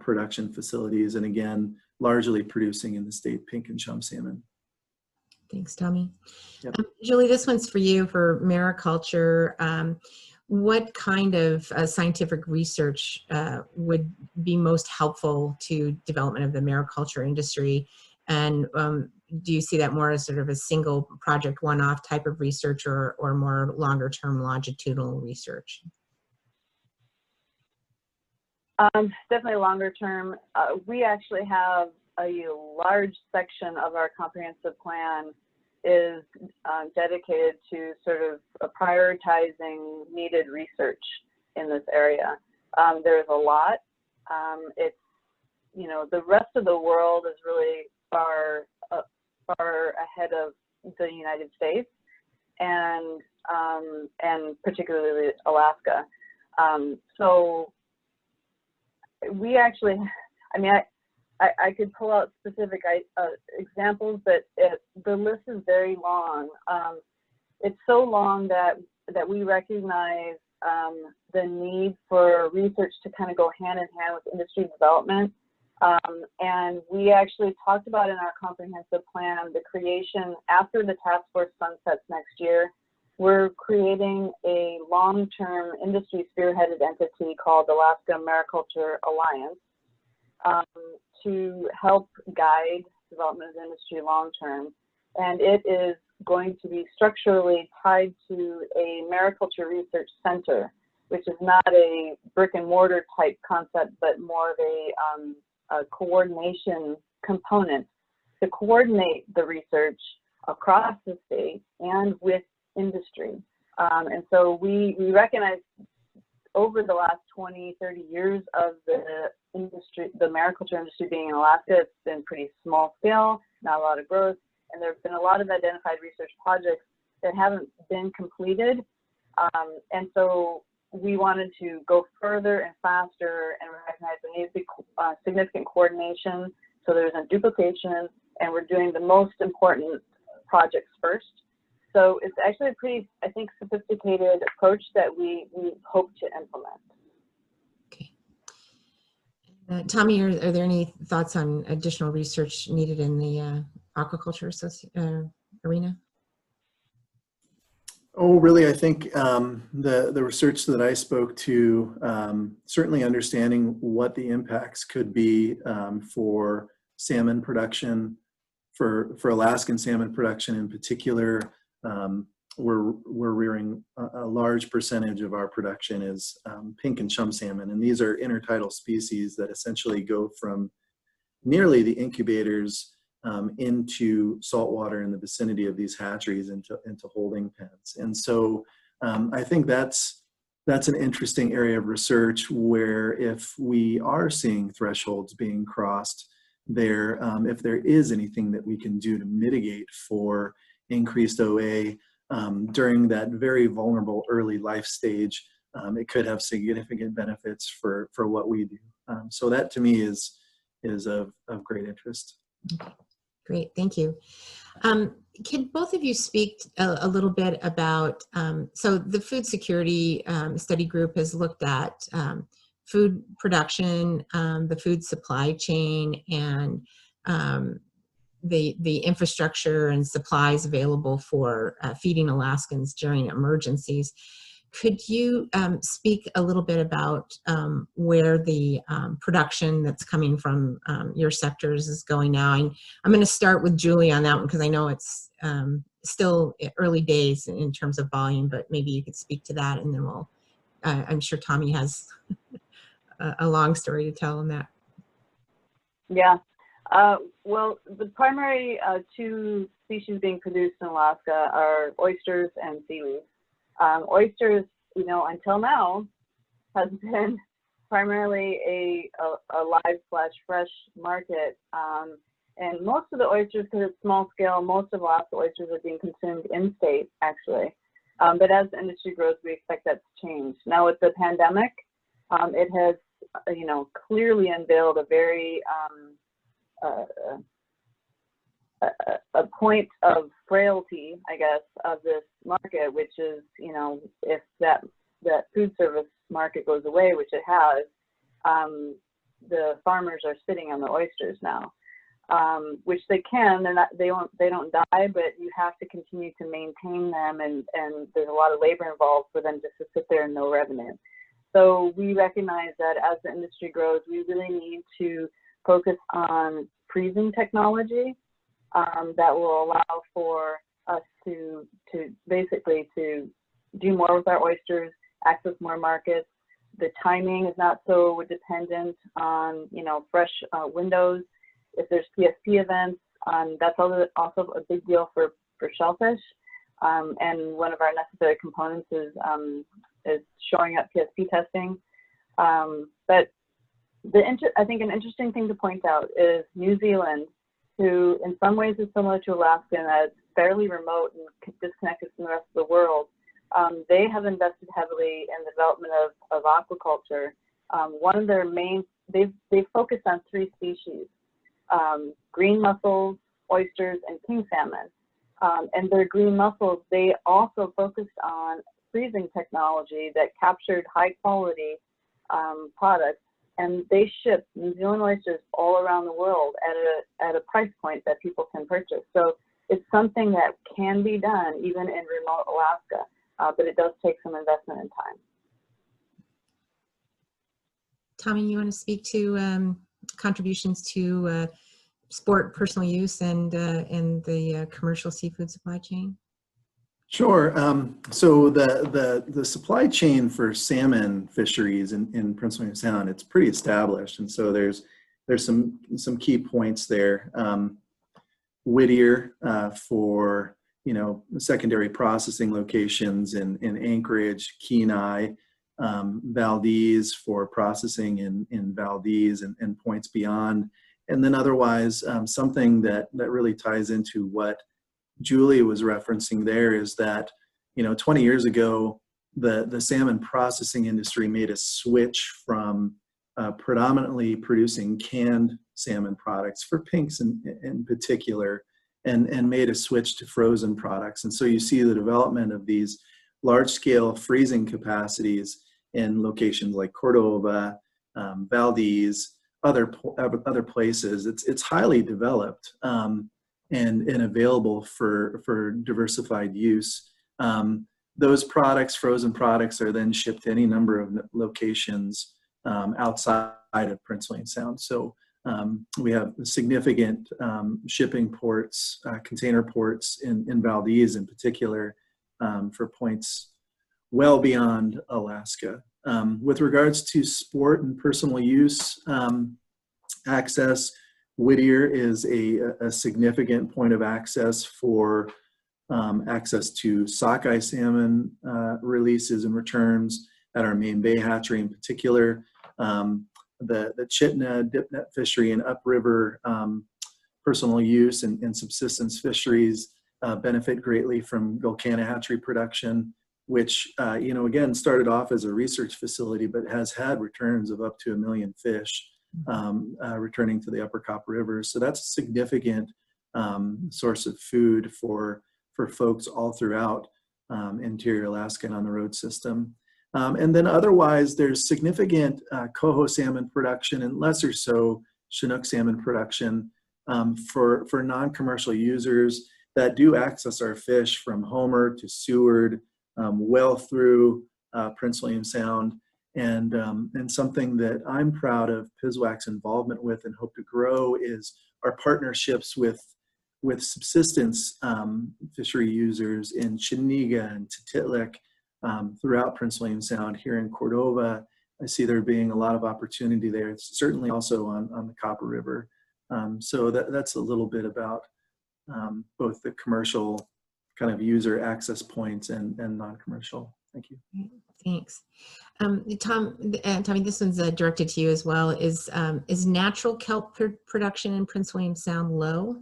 production facilities, and again, largely producing in the state pink and chum salmon. Thanks, Tommy. Yep. Julie, this one's for you for mariculture. What kind of scientific research would be most helpful to development of the mariculture industry? And do you see that more as sort of a single project, one-off type of research, or more longer-term longitudinal research? Definitely longer term. We actually have a large section of our comprehensive plan is dedicated to sort of prioritizing needed research in this area. There's a lot. It's, you know, the rest of the world is really far ahead of the United States, and particularly Alaska. So we actually, I mean, I could pull out specific examples, but the list is very long. It's so long that we recognize the need for research to kind of go hand in hand with industry development. And we actually talked about in our comprehensive plan the creation, after the task force sunsets next year, we're creating a long-term industry spearheaded entity called Alaska Mariculture Alliance to help guide development of the industry long-term. And it is going to be structurally tied to a mariculture research center, which is not a brick and mortar type concept, but more of a coordination component to coordinate the research across the state and with industry. And so we recognize over the last 20, 30 years of the industry, the mariculture industry being in Alaska, it's been pretty small scale, not a lot of growth, and there have been a lot of identified research projects that haven't been completed. And so we wanted to go further and faster and recognize the need for significant coordination so there's no duplication, and we're doing the most important projects first. So it's actually a pretty, I think, sophisticated approach that we hope to implement. Okay. Tommy, are there any thoughts on additional research needed in the aquaculture arena? Oh, really, I think the research that I spoke to, certainly understanding what the impacts could be for salmon production, for Alaskan salmon production in particular. We're rearing a large percentage of our production is pink and chum salmon, and these are intertidal species that essentially go from nearly the incubators into saltwater in the vicinity of these hatcheries into holding pens. And so I think that's an interesting area of research where if we are seeing thresholds being crossed there, if there is anything that we can do to mitigate for increased OA during that very vulnerable early life stage, it could have significant benefits for what we do. So that to me is of great interest. Okay. Great, thank you. Can both of you speak a little bit about, so the food security study group has looked at food production, the food supply chain, and the infrastructure and supplies available for feeding Alaskans during emergencies. Could you speak a little bit about where the production that's coming from your sectors is going now? And I'm going to start with Julie on that one because I know it's still early days in terms of volume, but maybe you could speak to that, and then we'll, I'm sure Tommy has a long story to tell on that. Yeah. Well, the primary two species being produced in Alaska are oysters and seaweed. Oysters, you know, until now has been primarily a live/fresh market. And most of the oysters, because it's small scale, most of Alaska oysters are being consumed in-state, actually. But as the industry grows, we expect that to change. Now with the pandemic, it has, you know, clearly unveiled a very, a point of frailty, I guess, of this market, which is, you know, if that food service market goes away, which it has, the farmers are sitting on the oysters now. which they can. They don't die, but you have to continue to maintain them, and there's a lot of labor involved for them just to sit there and no revenue. So we recognize that as the industry grows, we really need to focus on freezing technology that will allow for us to basically to do more with our oysters, access more markets. The timing is not so dependent on, you know, fresh windows. If there's PSP events, that's also a big deal for shellfish. And one of our necessary components is showing up PSP testing. But I think an interesting thing to point out is New Zealand, who in some ways is similar to Alaska in that it's fairly remote and disconnected from the rest of the world. They have invested heavily in the development of aquaculture. One of their main, they've focused on 3 species, green mussels, oysters, and king salmon. And their green mussels, they also focused on freezing technology that captured high quality products, and they ship New Zealand oysters all around the world at a price point that people can purchase. So it's something that can be done even in remote Alaska, but it does take some investment and time. Tommy, you want to speak to contributions to sport, personal use, and the commercial seafood supply chain? Sure. So the supply chain for salmon fisheries in Prince William Sound, it's pretty established, and so there's some key points there. Whittier for, you know, secondary processing locations in Anchorage, Kenai, Valdez for processing in Valdez and points beyond. And then otherwise, something that really ties into what Julie was referencing there is that, you know, 20 years ago, the salmon processing industry made a switch from predominantly producing canned salmon products for pinks in particular, and made a switch to frozen products. And so you see the development of these large-scale freezing capacities in locations like Cordova, Valdez, other places. It's highly developed and available for diversified use. Those products, frozen products, are then shipped to any number of locations outside of Prince William Sound. So we have significant shipping ports, container ports in Valdez in particular, for points well beyond Alaska. With regards to sport and personal use access, Whittier is a significant point of access for access to sockeye salmon releases and returns at our main bay hatchery in particular. The Chitna dip net fishery and upriver personal use and subsistence fisheries benefit greatly from Gulcana hatchery production, which, you know, again, started off as a research facility, but has had returns of up to 1 million fish returning to the upper Copper River. So that's a significant source of food for folks all throughout interior Alaska and on the road system. And then otherwise, there's significant coho salmon production and lesser so Chinook salmon production for non-commercial users that do access our fish from Homer to Seward, well through Prince William Sound. And something that I'm proud of PSWAC's involvement with and hope to grow is our partnerships with subsistence fishery users in Chinega and Titlik throughout Prince William Sound. Here in Cordova, I see there being a lot of opportunity there. It's certainly also on the Copper River. So that's a little bit about both the commercial kind of user access points and non-commercial. Thank you. Thanks. Tommy, this one's directed to you as well. Is natural kelp production in Prince William Sound low?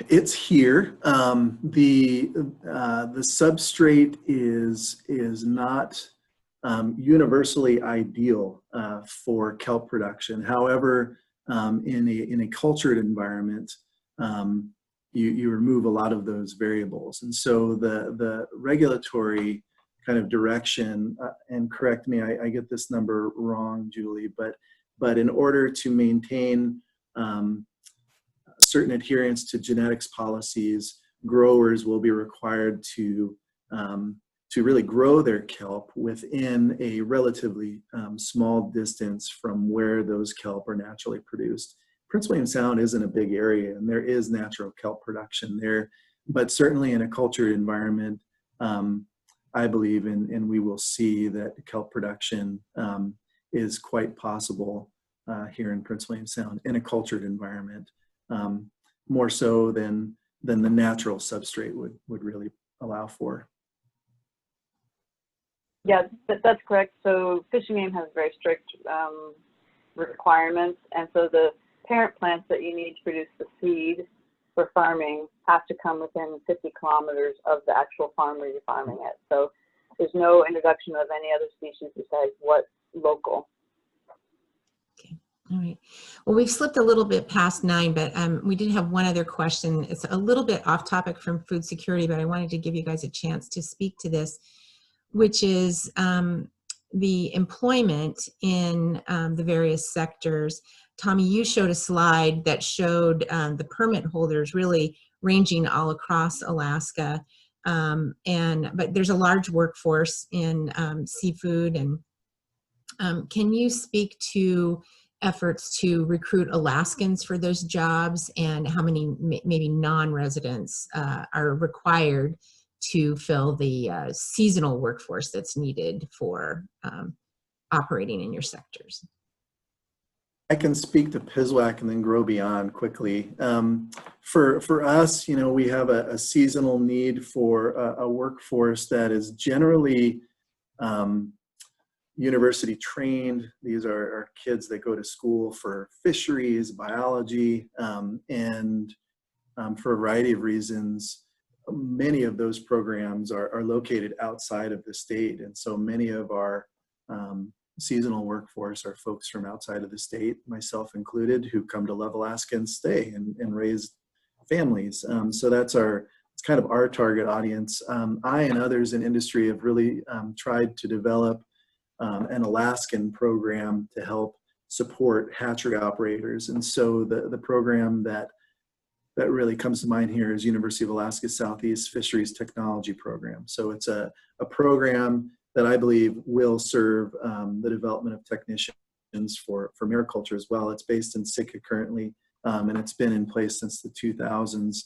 It's here. The substrate is not universally ideal for kelp production. However, in a cultured environment, you remove a lot of those variables. And so the regulatory kind of direction, and correct me, I get this number wrong, Julie, but But in order to maintain certain adherence to genetics policies, growers will be required to really grow their kelp within a relatively small distance from where those kelp are naturally produced. Prince William Sound isn't a big area, and there is natural kelp production there, but certainly in a cultured environment, I believe, and we will see that kelp production is quite possible here in Prince William Sound in a cultured environment, more so than the natural substrate would really allow for. Yeah, that's correct. So Fish and Game has very strict requirements, and so the parent plants that you need to produce the seed for farming have to come within 50 kilometers of the actual farm where you're farming it. So there's no introduction of any other species besides what's local. Okay, all right. Well, we've slipped a little bit past 9, but we did have one other question. It's a little bit off topic from food security, but I wanted to give you guys a chance to speak to this, which is the employment in the various sectors. Tommy, you showed a slide that showed the permit holders really ranging all across Alaska, but there's a large workforce in seafood. And can you speak to efforts to recruit Alaskans for those jobs, and how many maybe non-residents are required to fill the seasonal workforce that's needed for operating in your sectors? I can speak to PSWAC and then grow beyond quickly. For us, we have a seasonal need for a workforce that is generally university trained. These are kids that go to school for fisheries, biology, and for a variety of reasons, many of those programs are located outside of the state. And so many of our seasonal workforce are folks from outside of the state, myself included, who come to Love Alaska and stay and raise families. So it's kind of our target audience. I and others in industry have really tried to develop an Alaskan program to help support hatchery operators. And so the program that really comes to mind here is University of Alaska Southeast Fisheries Technology Program. So it's a program that I believe will serve the development of technicians for mariculture as well. It's based in Sitka currently, and it's been in place since the 2000s.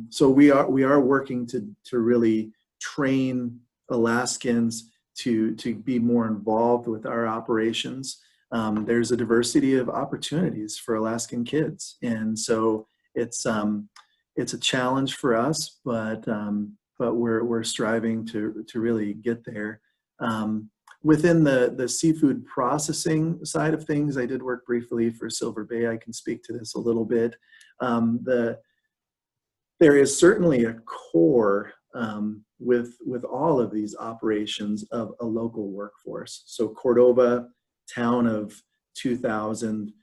So we are working to really train Alaskans to be more involved with our operations. There's a diversity of opportunities for Alaskan kids, and so it's a challenge for us, but we're striving to really get there. Within the seafood processing side of things, I did work briefly for Silver Bay. I can speak to this a little bit. There is certainly a core with all of these operations of a local workforce. So Cordova, town of 2,000,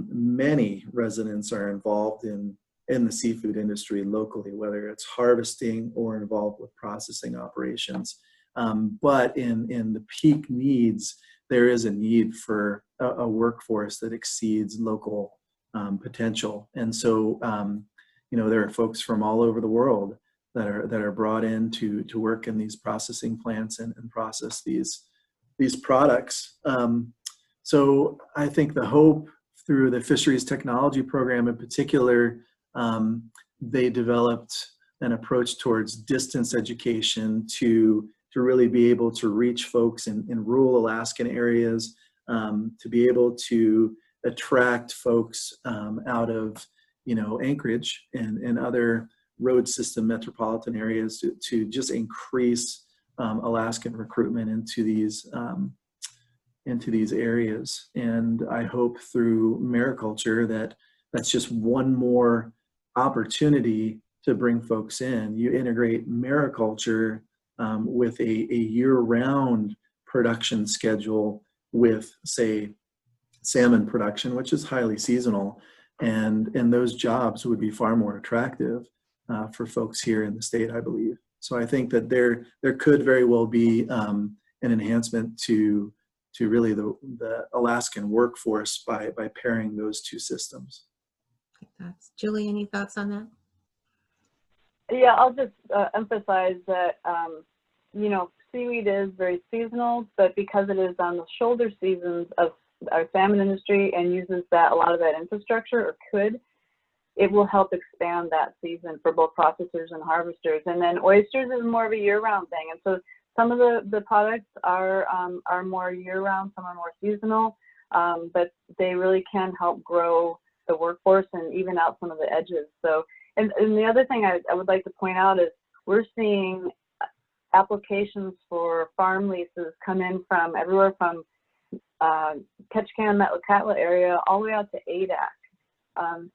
many residents are involved in the seafood industry locally, whether it's harvesting or involved with processing operations. But in the peak needs, there is a need for a workforce that exceeds local potential. And so, there are folks from all over the world that are brought in to work in these processing plants and process these products. So I think the hope through the Fisheries Technology Program in particular, they developed an approach towards distance education to really be able to reach folks in rural Alaskan areas, to be able to attract folks out of Anchorage and other road system metropolitan areas to just increase Alaskan recruitment into these areas. And I hope through mariculture that's just one more opportunity to bring folks in. You integrate mariculture with a year-round production schedule with, say, salmon production, which is highly seasonal, and those jobs would be far more attractive for folks here in the state, I believe. So I think that there could very well be an enhancement to really the Alaskan workforce by pairing those two systems. Julie, any thoughts on that? Yeah, I'll just emphasize that, you know, seaweed is very seasonal, but because it is on the shoulder seasons of our salmon industry and uses a lot of that infrastructure, or could, it will help expand that season for both processors and harvesters. And then oysters is more of a year-round thing. And so some of the products are more year-round, some are more seasonal, but they really can help grow the workforce and even out some of the edges. So, and the other thing I would like to point out is we're seeing applications for farm leases come in from everywhere from Ketchikan, Metlakatla area all the way out to ADAC.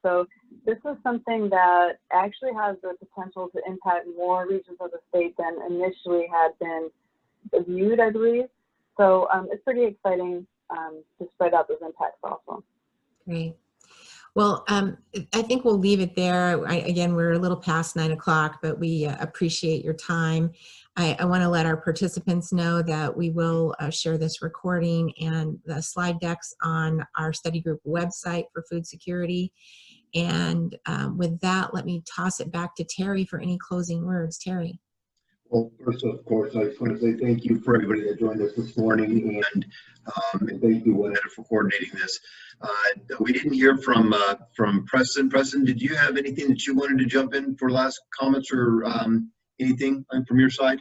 So this is something that actually has the potential to impact more regions of the state than initially had been viewed, I believe. So it's pretty exciting to spread out those impacts also. Great. Well, I think we'll leave it there. Again, we're a little past 9 o'clock, but we appreciate your time. I want to let our participants know that we will share this recording and the slide decks on our study group website for food security. And with that, let me toss it back to Terry for any closing words. Terry. Well, first, of course, I just want to say thank you for everybody that joined us this morning, and thank you, Juanetta, for coordinating this. We didn't hear from Preston. Preston, did you have anything that you wanted to jump in for last comments or anything from your side?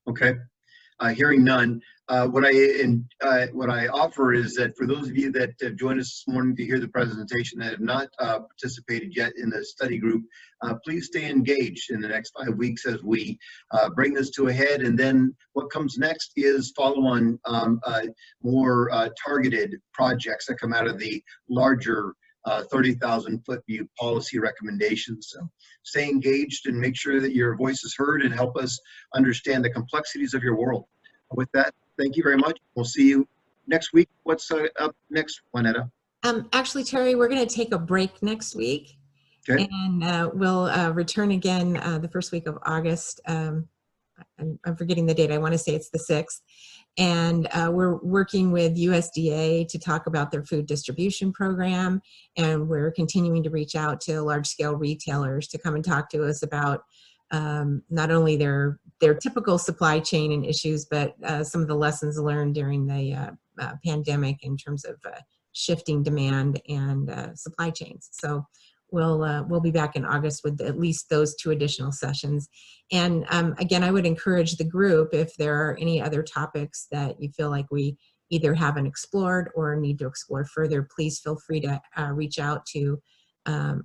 Okay. Hearing none, what I offer is that for those of you that have joined us this morning to hear the presentation that have not participated yet in the study group, please stay engaged in the next 5 weeks as we bring this to a head. And then what comes next is follow-on more targeted projects that come out of the larger 30,000-foot view policy recommendations. So stay engaged and make sure that your voice is heard and help us understand the complexities of your world. With that, thank you very much. We'll see you next week. What's up next, Juanetta? Actually, Terry, we're going to take a break next week. Okay. And we'll return again the first week of August. I'm forgetting the date. I want to say it's the 6th. And we're working with USDA to talk about their food distribution program. And we're continuing to reach out to large-scale retailers to come and talk to us about not only their typical supply chain and issues, but some of the lessons learned during the pandemic in terms of shifting demand and supply chains. So we'll be back in August with at least those 2 additional sessions. And again, I would encourage the group, if there are any other topics that you feel like we either haven't explored or need to explore further, please feel free to reach out to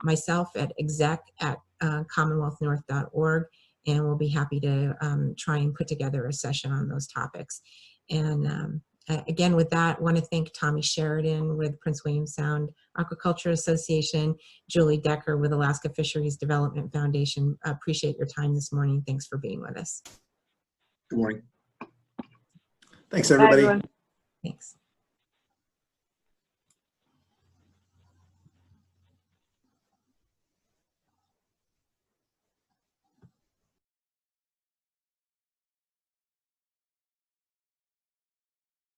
myself at exec@commonwealthnorth.org, and we'll be happy to try and put together a session on those topics. And again, with that, I want to thank Tommy Sheridan with Prince William Sound Aquaculture Association, Julie Decker with Alaska Fisheries Development Foundation. I appreciate your time this morning. Thanks for being with us. Good morning. Thanks, everybody. Bye, everyone. Thanks.